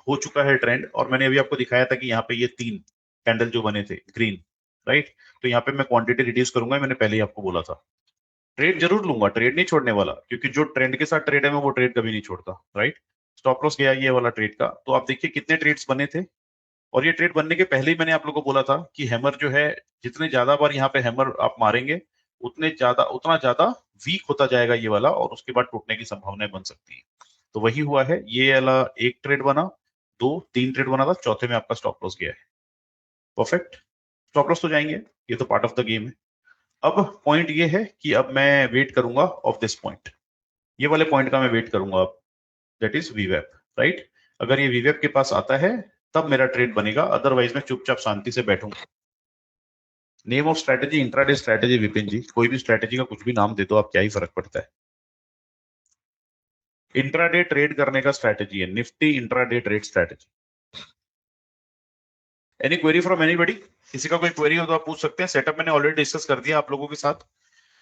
हो चुका है ट्रेंड। और मैंने अभी आपको दिखाया था कि यहाँ पे ये 3 कैंडल जो बने थे ग्रीन, राइट। तो यहाँ पे मैं क्वांटिटी रिड्यूस करूंगा, मैंने पहले ही आपको बोला था। ट्रेड जरूर लूंगा, ट्रेड नहीं छोड़ने वाला, क्योंकि जो ट्रेंड के साथ ट्रेड है मैं वो ट्रेड कभी नहीं छोड़ता, राइट। स्टॉप लॉस गया ये वाला ट्रेड का, तो आप देखिए कितने ट्रेड्स बने थे। और ये ट्रेड बनने के पहले ही मैंने आप लोगों को बोला था कि हैमर जो है, जितने ज्यादा बार यहाँ पे हैमर आप मारेंगे उतना ज्यादा वीक होता जाएगा ये वाला, और उसके बाद टूटने की संभावनाएं बन सकती है। तो वही हुआ है, ये वाला एक ट्रेड बना, 2-3 ट्रेड बना था, चौथे में आपका स्टॉप लॉस गया है। परफेक्ट, स्टॉप लॉस तो जाएंगे, ये तो पार्ट ऑफ द गेम है। अब पॉइंट ये है कि अब मैं वेट करूंगा ऑफ दिस पॉइंट, ये वाले पॉइंट का मैं वेट करूंगा अब, दैट इज वीवेप, राइट। अगर ये वीवेप के पास आता है तब मेरा ट्रेड बनेगा, अदरवाइज मैं चुपचाप शांति से बैठूंगा। Name of strategy intraday strategy, Vipin ji कोई भी स्ट्रेटेजी का कुछ भी नाम दे दो आप, क्या ही फर्क पड़ता है। इंट्राडे ट्रेड करने का स्ट्रेटेजी है, Nifty intraday trade strategy. Any query from anybody? किसी का कोई क्वेरी हो तो आप पूछ सकते हैं। सेटअप मैंने ऑलरेडी डिस्कस कर दिया आप लोगों के साथ।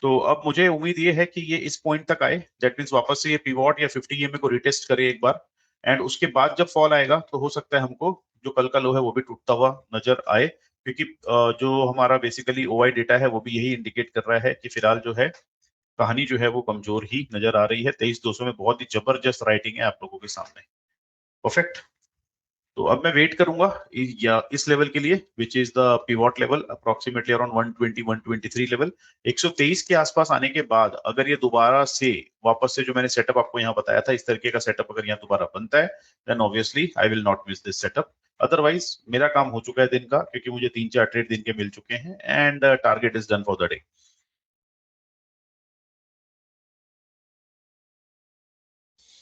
तो अब मुझे उम्मीद ये है कि ये इस पॉइंट तक आए, दैट मींस वापस से ये पिवॉट या 50 EMA को रिटेस्ट करे एक बार, एंड उसके बाद जब फॉल आएगा तो हो सकता है हमको जो कल का लो है वो भी टूटता हुआ नजर आए, क्योंकि जो हमारा बेसिकली OI डेटा है वो भी यही इंडिकेट कर रहा है कि फिलहाल जो है कहानी जो है वो कमजोर ही नजर आ रही है। 23,200 में बहुत ही जबरदस्त राइटिंग है आप लोगों के सामने। परफेक्ट। तो अब मैं वेट करूंगा या इस लेवल के लिए which is the pivot level approximately around 120 123 level 123 के आसपास आने के बाद अगर ये दोबारा से वापस से जो मैंने सेटअप आपको यहाँ बताया था इस तरीके का सेटअप अगर यहाँ दोबारा बनता है then obviously I will not miss this setup. Otherwise मेरा काम हो चुका है दिन का, क्योंकि मुझे 3-4 ट्रेड दिन के मिल चुके हैं and target is done for the day.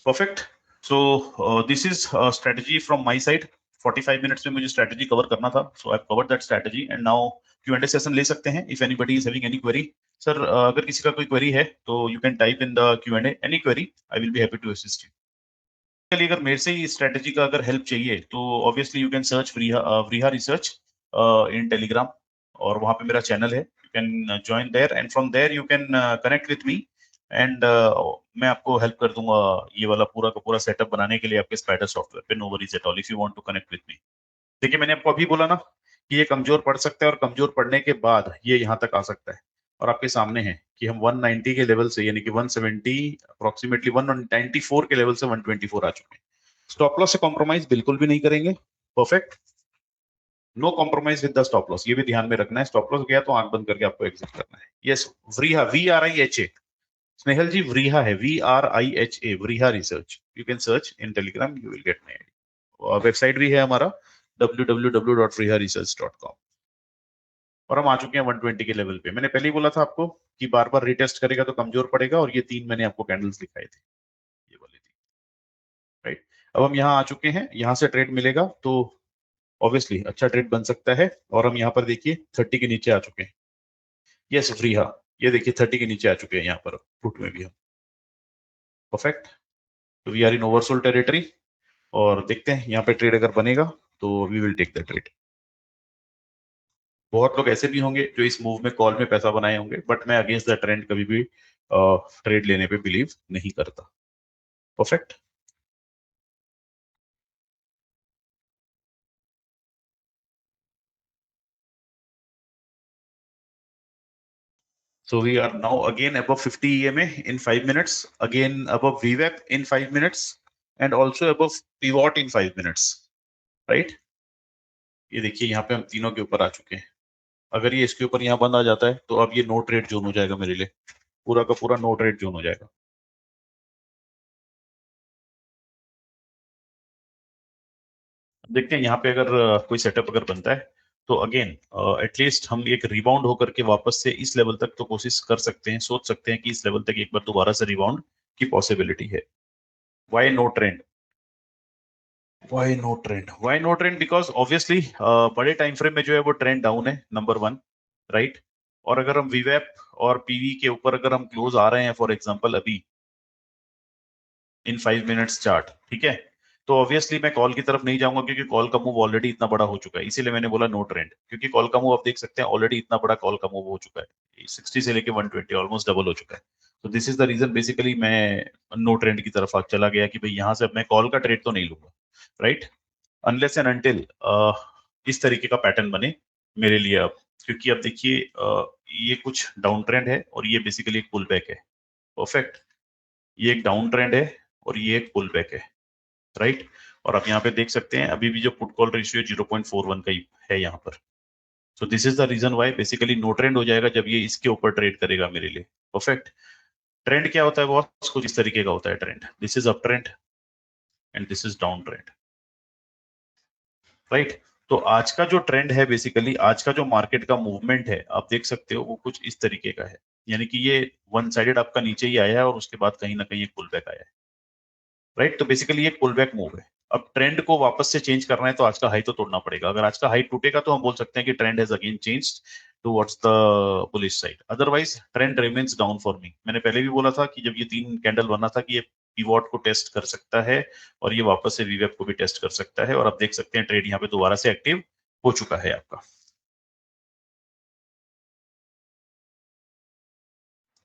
Perfect. So this is strategy from my side. 45 minutes में मुझे स्ट्रेटजी कवर करना था, so I have covered that strategy and now Q&A session ले सकते हैं if anybody is having any query. Sir अगर किसी का कोई क्वेरी है तो you can type in the Q&A any query, I will be happy to assist you. चलिए, अगर मेरे से ही स्ट्रेटजी का अगर हेल्प चाहिए तो obviously you can search Vriha research in Telegram, और वहां पे मेरा चैनल है, you can join there and from there you can connect with me and मैं आपको हेल्प कर दूंगा ये वाला पूरा का पूरा सेटअप बनाने के लिए आपके स्पाइडर सॉफ्टवेयर पे। No worries at all if you want to connect with me. देखिए, मैंने आपको अभी बोला ना कि ये कमजोर पड़ सकता है और कमजोर पड़ने के बाद ये यहाँ तक आ सकता है, और आपके सामने है कि हम 190 के लेवल से यानी कि 170 अप्रोक्सीमेटली 194 के लेवल से 124 आ चुके हैं। स्टॉप लॉस से कॉम्प्रोमाइज बिल्कुल भी नहीं करेंगे। Perfect, no compromise with the stop loss, ये भी ध्यान में रखना है। स्टॉप लॉस गया तो आंख बंद करके आपको एग्जिट करना है। यस, व्रीहा VRIHA, स्नेहल जी व्रीहा है VRIHA, Vriha research, you can search in Telegram, you will get my ID. Website भी है हमारा www.vriharesearch.com, और हम आ चुके हैं 120 के लेवल पे। मैंने पहले ही बोला था आपको कि बार बार रिटेस्ट करेगा तो कमजोर पड़ेगा, और ये 3 मैंने आपको कैंडल्स दिखाए थे, ये वाली थी, राइट। अब हम यहाँ आ चुके हैं, यहाँ से ट्रेड मिलेगा तो ऑब्वियसली अच्छा ट्रेड बन सकता है, और हम यहाँ पर देखिए 30 के नीचे आ चुके हैं। यस व्रीहा, ये देखिए 30 के नीचे आ चुके हैं यहाँ पर पुट में भी हम। परफेक्ट, तो we are in oversold territory, और देखते हैं यहाँ पे ट्रेड अगर बनेगा तो we will take the trade. बहुत लोग ऐसे भी होंगे जो इस मूव में कॉल में पैसा बनाए होंगे, बट मैं अगेंस्ट द ट्रेंड कभी भी ट्रेड लेने पे बिलीव नहीं करता। Perfect, so we are now again above 50 EMA in 5 minutes, again above VWAP in 5 minutes, and also above pivot in 5 minutes, right? ये देखिए यहाँ पे हम तीनों के ऊपर आ चुके हैं। अगर ये इसके ऊपर यहाँ बंद आ जाता है तो अब ये नो ट्रेड जोन हो जाएगा मेरे लिए, पूरा का पूरा नो ट्रेड जोन हो जाएगा। देखते हैं यहाँ पे अगर कोई सेटअप अगर बनता है तो अगेन एटलीस्ट हम एक रिबाउंड होकर के वापस से इस लेवल तक तो कोशिश कर सकते हैं, सोच सकते हैं कि इस लेवल तक एक बार दोबारा से रिबाउंड की पॉसिबिलिटी है। Why no trend, why no trend, why no trend? Because obviously बड़े टाइम फ्रेम में जो है वो ट्रेंड डाउन है, नंबर 1, राइट। और अगर हम वीवैप और पीवी के ऊपर अगर हम क्लोज आ रहे हैं फॉर एग्जांपल अभी इन 5 मिनट्स चार्ट, ठीक है, तो ऑब्वियसली मैं कॉल की तरफ नहीं जाऊंगा, क्योंकि कॉल का मूव ऑलरेडी इतना बड़ा हो चुका है। इसीलिए मैंने बोला नो ट्रेंड, क्योंकि कॉल का मूव आप देख सकते हैं ऑलरेडी इतना बड़ा कॉल का मूव हो चुका है, 60 से लेके 120 ऑलमोस्ट डबल हो चुका है। तो this is the reason basically मैं नो ट्रेंड की तरफ चला गया कि भाई यहाँ से अब मैं कॉल का ट्रेड तो नहीं लूंगा, राइट, अनलेस एंड अनटिल इस तरीके का पैटर्न बने मेरे लिए अब। क्योंकि अब देखिए ये कुछ डाउन ट्रेंड है और ये बेसिकली एक पुल बैक है। परफेक्ट, ये एक डाउन ट्रेंड है और ये एक पुल बैक है, राइट। और आप यहाँ पे देख सकते हैं अभी भी जो पुट कॉल रेशियो 0.41 का ही है यहाँ पर। So this is the reason why basically no trend हो जाएगा जब ये इसके ऊपर ट्रेड करेगा मेरे लिए। परफेक्ट, ट्रेंड क्या होता है बॉस? कुछ इस तरीके का होता है trend, this is up trend and this is down trend, right. तो आज का जो ट्रेंड है बेसिकली, आज का जो मार्केट का मूवमेंट है आप देख सकते हो वो कुछ इस तरीके का है, यानी कि ये वन साइडेड आपका नीचे ही आया है और उसके बाद कहीं ना कहीं एक पुल बैक आया है, राइट। तो बेसिकली एक पुल बैक मूव है। अब ट्रेंड को वापस से चेंज करना है तो आज का हाई तो तोड़ना पड़ेगा। अगर आज का हाई टूटेगा तो हम बोल सकते हैं कि trend has again changed towards the bullish side, otherwise trend remains down for me. मैंने पहले भी बोला था कि जब ये 3 कैंडल बना था कि ये पीवॉट को टेस्ट कर सकता है और ये वापस से वीवेप को भी टेस्ट कर सकता है, और आप देख सकते हैं ट्रेड यहाँ पे दोबारा से एक्टिव हो चुका है आपका,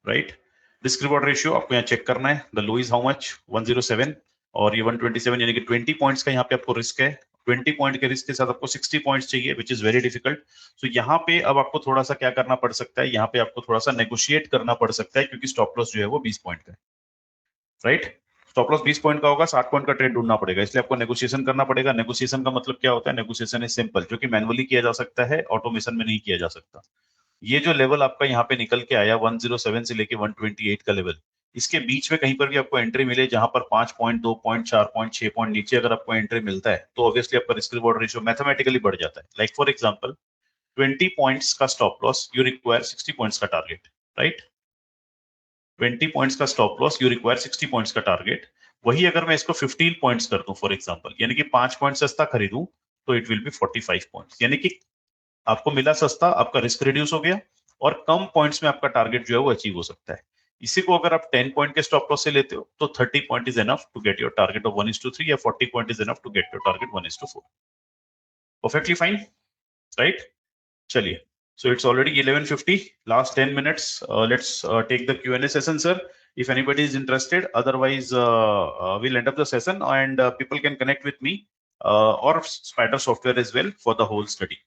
राइट। रिस्क रिवॉर्ड रेशियो आपको यहाँ चेक करना है, the low is how much 107 और ये 127, यानी कि 20 पॉइंट्स का यहाँ पे आपको रिस्क है। 20 पॉइंट के रिस्क के साथ आपको 60 पॉइंट्स चाहिए, विच इज वेरी डिफिकल्ट। सो यहाँ पे अब आपको थोड़ा सा क्या करना पड़ सकता है, यहाँ पे आपको थोड़ा सा नेगोशिएट करना पड़ सकता है, क्योंकि स्टॉप लॉस जो है वो 20 पॉइंट का है, राइट। स्टॉप लॉस 20 पॉइंट का होगा, 60 पॉइंट का ट्रेड ढूंढना पड़ेगा, इसलिए आपको नेगोशिएशन करना पड़ेगा। नेगोशिएशन का मतलब क्या होता है? नेगोशिएशन इज सिंपल, जो कि मैनुअली किया जा सकता है, ऑटोमेशन में नहीं किया जा सकता। ये जो लेवल आपका यहाँ पे निकल के आया 107 से लेके 128 का लेवल, इसके बीच में कहीं पर भी आपको एंट्री मिले जहां पर 5 पॉइंट, 2 पॉइंट, 4 पॉइंट, 6 पॉइंट नीचे अगर आपको एंट्री मिलता है तो ऑब्वियसली आपका रिस्क रिवॉर्ड रेशियो मैथमेटिकली बढ़ जाता है। लाइक फॉर एग्जांपल 20 पॉइंट्स का stop loss, you require 60 points का टारगेट, राइट? 20 पॉइंट्स का stop loss, you require 60 points का टारगेट। वही अगर मैं इसको 15 पॉइंट्स कर दूं फॉर एग्जांपल, यानी कि 5 पॉइंट सस्ता खरीदूं, तो इट विल बी 45 पॉइंट्स, यानी कि आपको मिला सस्ता, आपका रिस्क रिड्यूस हो गया और कम पॉइंट्स में आपका टारगेट जो है वो अचीव हो सकता है। इसी को अगर आप 10 पॉइंट के स्टॉप लॉस से लेते हो तो 30 point is enough to get your target of 1:3 या 40 point is enough to get your target 1:4। Perfectly fine, right? चलिए, so it's already 11:50, last 10 minutes. Let's take the Q&A session, sir, if anybody is interested. Otherwise we'll end up the session and people can connect with me or Spider Software as well for the whole study.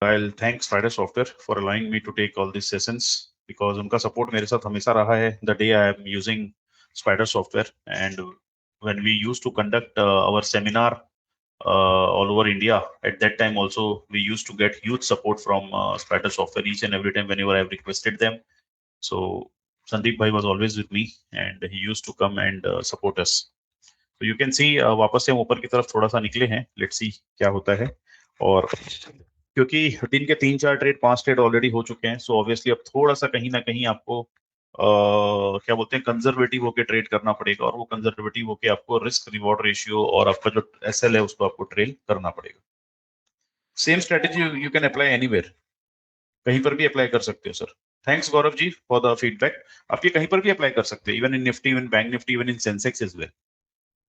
I'll thank Spider Software for allowing me to take all these sessions because उनका support मेरे साथ हमेशा रहा है the day I am using Spider Software, and when we used to conduct our seminar all over India, at that time also we used to get huge support from Spider Software each and every time whenever I've requested them. So Sandeep bhai was always with me and he used to come and support us. So you can see वापस से हम ऊपर की तरफ थोड़ा सा निकले हैं, let's see क्या होता है। और क्योंकि दिन के 3-4 ट्रेड 5 ट्रेड ऑलरेडी हो चुके हैं, सो ऑब्वियसली अब थोड़ा सा कहीं ना कहीं आपको क्या बोलते हैं, कंजर्वेटिव होके ट्रेड करना पड़ेगा, और वो कंजर्वेटिव होके आपको रिस्क रिवॉर्ड रेशियो और आपका जो एसएल है उसको आपको ट्रेल करना पड़ेगा। Same strategy you can apply anywhere, कहीं पर भी अप्लाई कर सकते हो sir. Thanks Gaurav ji for the feedback. आप ये कहीं पर भी अप्लाई कर सकते हो, even in Nifty, even Bank Nifty, even in Sensex as well.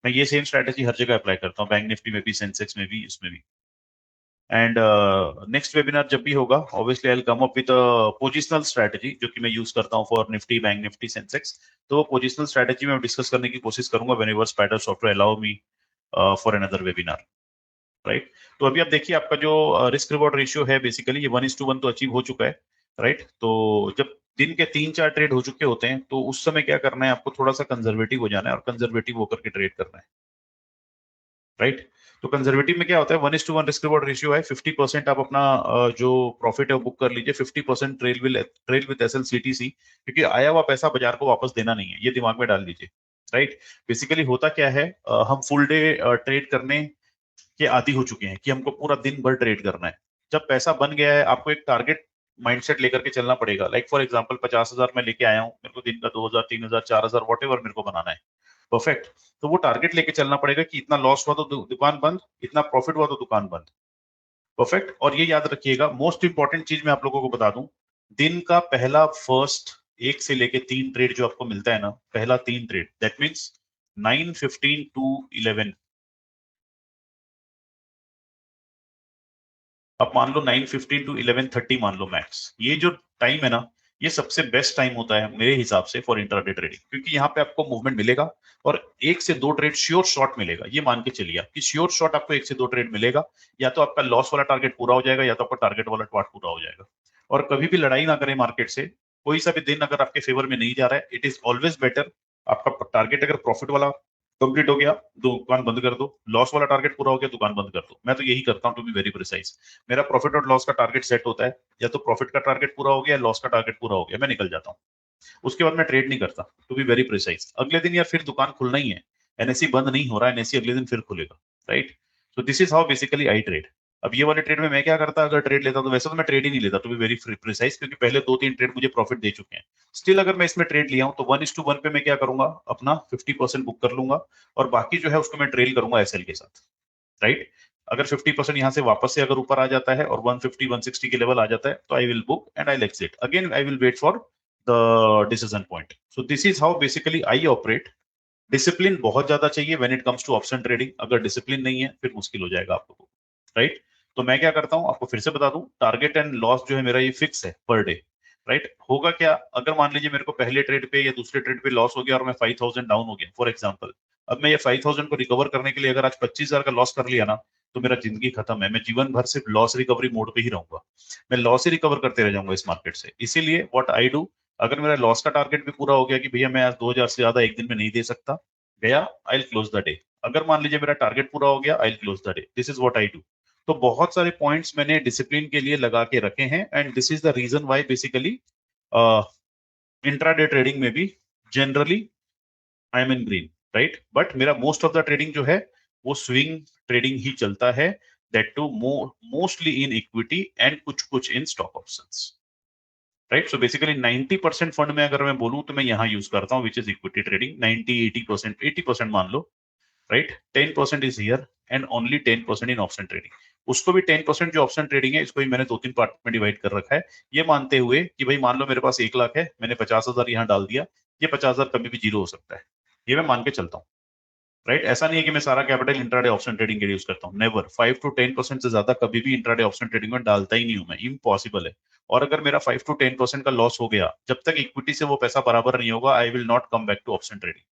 मैं ये सेम स्ट्रेटेजी हर जगह अप्लाई करता हूँ, बैंक निफ्टी में भी, सेंसेक्स में भी, इसमें भी। एंड नेक्स्ट वेबिनार जब भी होगा obviously I will come up with positional strategy, जो कि मैं यूज करता हूँ for Nifty, bank Nifty, Sensex. तो वो पोजिशनल स्ट्रेटजी में डिस्कस करने की कोशिश करूंगा whenever spider software allow me for another webinar, right? तो अभी आप देखिए आपका जो रिस्क रिवॉर्ड रेशियो है बेसिकली ये 1:1 तो अचीव हो चुका है, राइट? तो जब दिन के 3-4 ट्रेड हो चुके होते हैं तो उस समय क्या करना है, आपको थोड़ा सा कंजर्वेटिव हो जाना है और कंजर्वेटिव होकर के ट्रेड करना है, राइट? तो कंजर्वेटिव में क्या होता है, 1:1 रिस्क रिवॉर्ड रेशियो है। 50% आप अपना जो प्रॉफिट है वो बुक कर लीजिए, 50% ट्रेल विद एसएलसीटीसी, क्योंकि आया हुआ पैसा बाजार को वापस देना नहीं है, ये दिमाग में डाल लीजिए, राइट? बेसिकली होता क्या है, हम फुल डे ट्रेड करने के आदी हो चुके हैं कि हमको पूरा दिन भर ट्रेड करना है। जब पैसा बन गया है आपको एक टारगेट माइंडसेट लेकर के चलना पड़ेगा। लाइक फॉर एग्जांपल 50,000 मैं लेके आया हूँ, मेरे को दिन का 2,000, 3,000, 4,000 वॉटेवर मेरे को बनाना है, परफेक्ट। तो वो टारगेट लेके चलना पड़ेगा कि इतना लॉस हुआ तो दुकान बंद, इतना प्रॉफिट हुआ तो दुकान बंद, परफेक्ट। और ये याद रखिएगा, मोस्ट इंपॉर्टेंट चीज मैं आप लोगों को बता दूं, दिन का पहला फर्स्ट 1 से लेके 3 ट्रेड जो आपको मिलता है ना, पहला 3 ट्रेड, दैट मीन्स 9:15 टू 11, अब मान लो 9:15 टू 11:30 मान लो मैक्स, ये जो टाइम है ना, ये सबसे बेस्ट टाइम होता है मेरे हिसाब से फॉर इंट्राडे ट्रेडिंग, क्योंकि यहाँ पे आपको मूवमेंट मिलेगा और 1 से 2 ट्रेड श्योर शॉट मिलेगा। ये मान के चलिए कि श्योर शॉट आपको 1 से 2 ट्रेड मिलेगा, या तो आपका लॉस वाला टारगेट पूरा हो जाएगा या तो आपका टारगेट वाला पार्ट पूरा हो जाएगा। और कभी भी लड़ाई ना करें मार्केट से, कोई सा भी दिन अगर आपके फेवर में नहीं जा रहा है, इट इज ऑलवेज बेटर, आपका टारगेट अगर प्रॉफिट वाला कंप्लीट हो गया, दुकान बंद कर दो, लॉस वाला टारगेट पूरा हो गया, दुकान बंद कर दो। मैं तो यही करता हूँ टू बी वेरी प्रिसाइज। मेरा प्रॉफिट और लॉस का टारगेट सेट होता है, या तो प्रॉफिट का टारगेट पूरा हो गया, लॉस का टारगेट पूरा हो गया, मैं निकल जाता हूँ। उसके बाद मैं ट्रेड नहीं करता, टू बी वेरी प्रिसाइज। अगले दिन यार फिर दुकान खुलना ही है, एनएससी बंद नहीं हो रहा है, एनएससी अगले दिन फिर खुलेगा, right? So this is how basically I trade. अब ये वाले ट्रेड में मैं क्या करता, अगर ट्रेड लेता तो वैसे तो मैं ट्रेड ही नहीं लेता टू बी वेरी प्रिसाइज, क्योंकि पहले 2-3 ट्रेड मुझे प्रॉफिट दे चुके हैं। स्टिल अगर मैं इसमें ट्रेड लिया हूं तो 1:1 पे मैं क्या करूंगा, अपना 50% बुक कर लूंगा और बाकी जो है उसको मैं ट्रेल करूंगा एसएल के साथ, राइट? अगर 50% यहाँ से वापस से अगर ऊपर आ जाता है और 150-160 के लेवल आ जाता है तो I will book and I exit again, I will wait for the decision point. So this is how basically I operate. Discipline बहुत ज्यादा चाहिए when it comes to option trading, अगर डिसिप्लिन नहीं है फिर मुश्किल हो जाएगा आप लोगों को, राइट? तो मैं क्या करता हूं आपको फिर से बता दूं, टारगेट एंड लॉस जो है मेरा ये फिक्स है पर डे, राइट? होगा क्या, अगर मान लीजिए मेरे को पहले ट्रेड पे या दूसरे ट्रेड पे लॉस हो गया और मैं 5,000 डाउन हो गया फॉर एग्जांपल, अब मैं ये 5,000 को रिकवर करने के लिए अगर आज 25,000 का लॉस कर लिया ना, तो मेरा जिंदगी खत्म है, मैं जीवन भर सिर्फ लॉस रिकवरी मोड पे ही रहूंगा, मैं लॉस ही रिकवर करते रह जाऊंगा इस मार्केट से। इसीलिए व्हाट आई डू, अगर मेरा लॉस का टारगेट भी पूरा हो गया कि भैया मैं आज 2000 से ज्यादा एक दिन में नहीं दे सकता, गया, I will close the day. अगर मान लीजिए मेरा टारगेट पूरा हो गया, I will close the day. This is what I do. तो बहुत सारे पॉइंट्स मैंने डिसिप्लिन के लिए लगा के रखे हैं, and this is the reason why basically intraday trading में भी generally I am in green, right. But मेरा मोस्ट ऑफ द ट्रेडिंग जो है वो स्विंग ट्रेडिंग ही चलता है, that too mostly in equity and कुछ कुछ in stock options, right. So basically 90% fund में अगर मैं बोलूं तो मैं यहाँ यूज करता हूँ, विच इज इक्विटी ट्रेडिंग। 80% मान लो, right. 10% is here and only 10% in option trading. उसको भी 10% जो ऑप्शन ट्रेडिंग है, इसको भी मैंने 2-3 पार्ट में डिवाइड कर रखा है, ये मानते हुए कि भाई मान लो मेरे पास 1 लाख है, मैंने 50,000 यहाँ डाल दिया, ये 50,000 कभी भी जीरो हो सकता है, ये मैं मान के चलता हूँ, राइट। ऐसा नहीं है कि मैं सारा कैपिटल इंट्राडे ऑप्शन ट्रेडिंग के लिए यूज करता हूँ, नेवर। 5 to 10% से ज्यादा कभी भी इंट्राडे ऑप्शन ट्रेडिंग में डालता ही नहीं हूं मैं, इम्पॉसिबल है। और अगर मेरा 5 to 10% का लॉस हो गया, जब तक इक्विटी से वो पैसा बराबर नहीं होगा, I will not come back to option trading.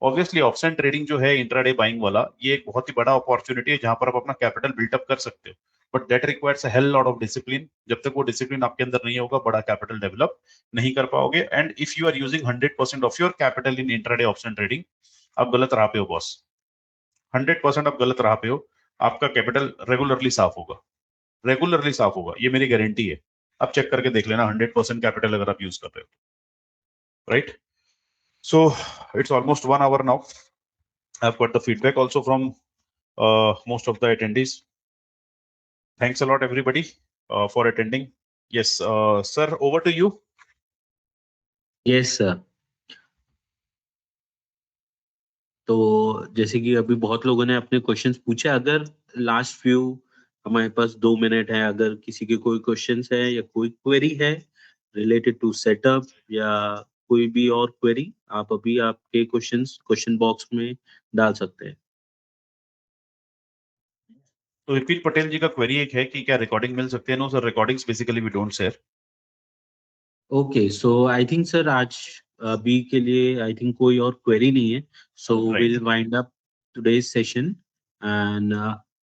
Obviously option trading जो है इंट्राडे बाइंग वाला, ये एक बहुत ही बड़ा अपॉर्चुनिटी है जहां पर आप अपना कैपिटल बिल्टअप कर सकते हो, but that requires a hell lot of discipline. जब तक वो डिसिप्लिन आपके अंदर नहीं होगा, बड़ा कैपिटल डेवलप नहीं कर पाओगे। And if you are using 100% of your capital in intraday option trading, आप गलत राह पे हो बॉस, 100% आप गलत राह पे हो। आपका कैपिटल रेगुलरली साफ होगा, रेगुलरली साफ होगा, ये मेरी गारंटी है। आप चेक करके देख लेना, 100% कैपिटल अगर आप यूज कर रहे हो, right. So it's almost 1 hour now. I've got the feedback also from most of the attendees. Thanks a lot, everybody, for attending. Yes, sir, over to you. Yes sir. तो जैसे कि अभी बहुत लोगों ने अपने क्वेश्चंस पूछे, अगर लास्ट फ्यू हमारे पास 2 मिनट है, अगर किसी के कोई क्वेश्चंस है या कोई क्वेरी है रिलेटेड टू सेटअप या कोई भी और क्वेरी, आप अभी आपके क्वेश्चंस क्वेश्चन बॉक्स में डाल सकते हैं। तो विपिन पटेल जी का क्वेरी एक है कि क्या रिकॉर्डिंग मिल सकते हैं? No sir, recordings basically we don't share. Okay, so I think sir आज अभी के लिए आई थिंक कोई और क्वेरी नहीं है, सो Right. Will wind up today's session and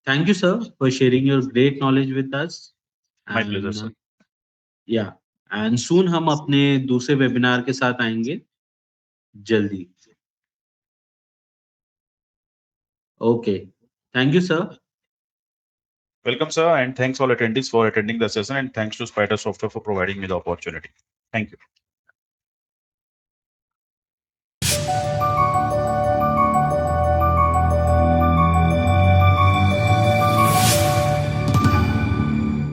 thank you sir for sharing your great knowledge with us My pleasure, and sir. yeah, and soon हम अपने दूसरे वेबिनार के साथ आएंगे जल्दी। Okay, thank you sir. Welcome, sir, and thanks all attendees for attending the session, and thanks to Spider Software for providing me the opportunity. Thank you.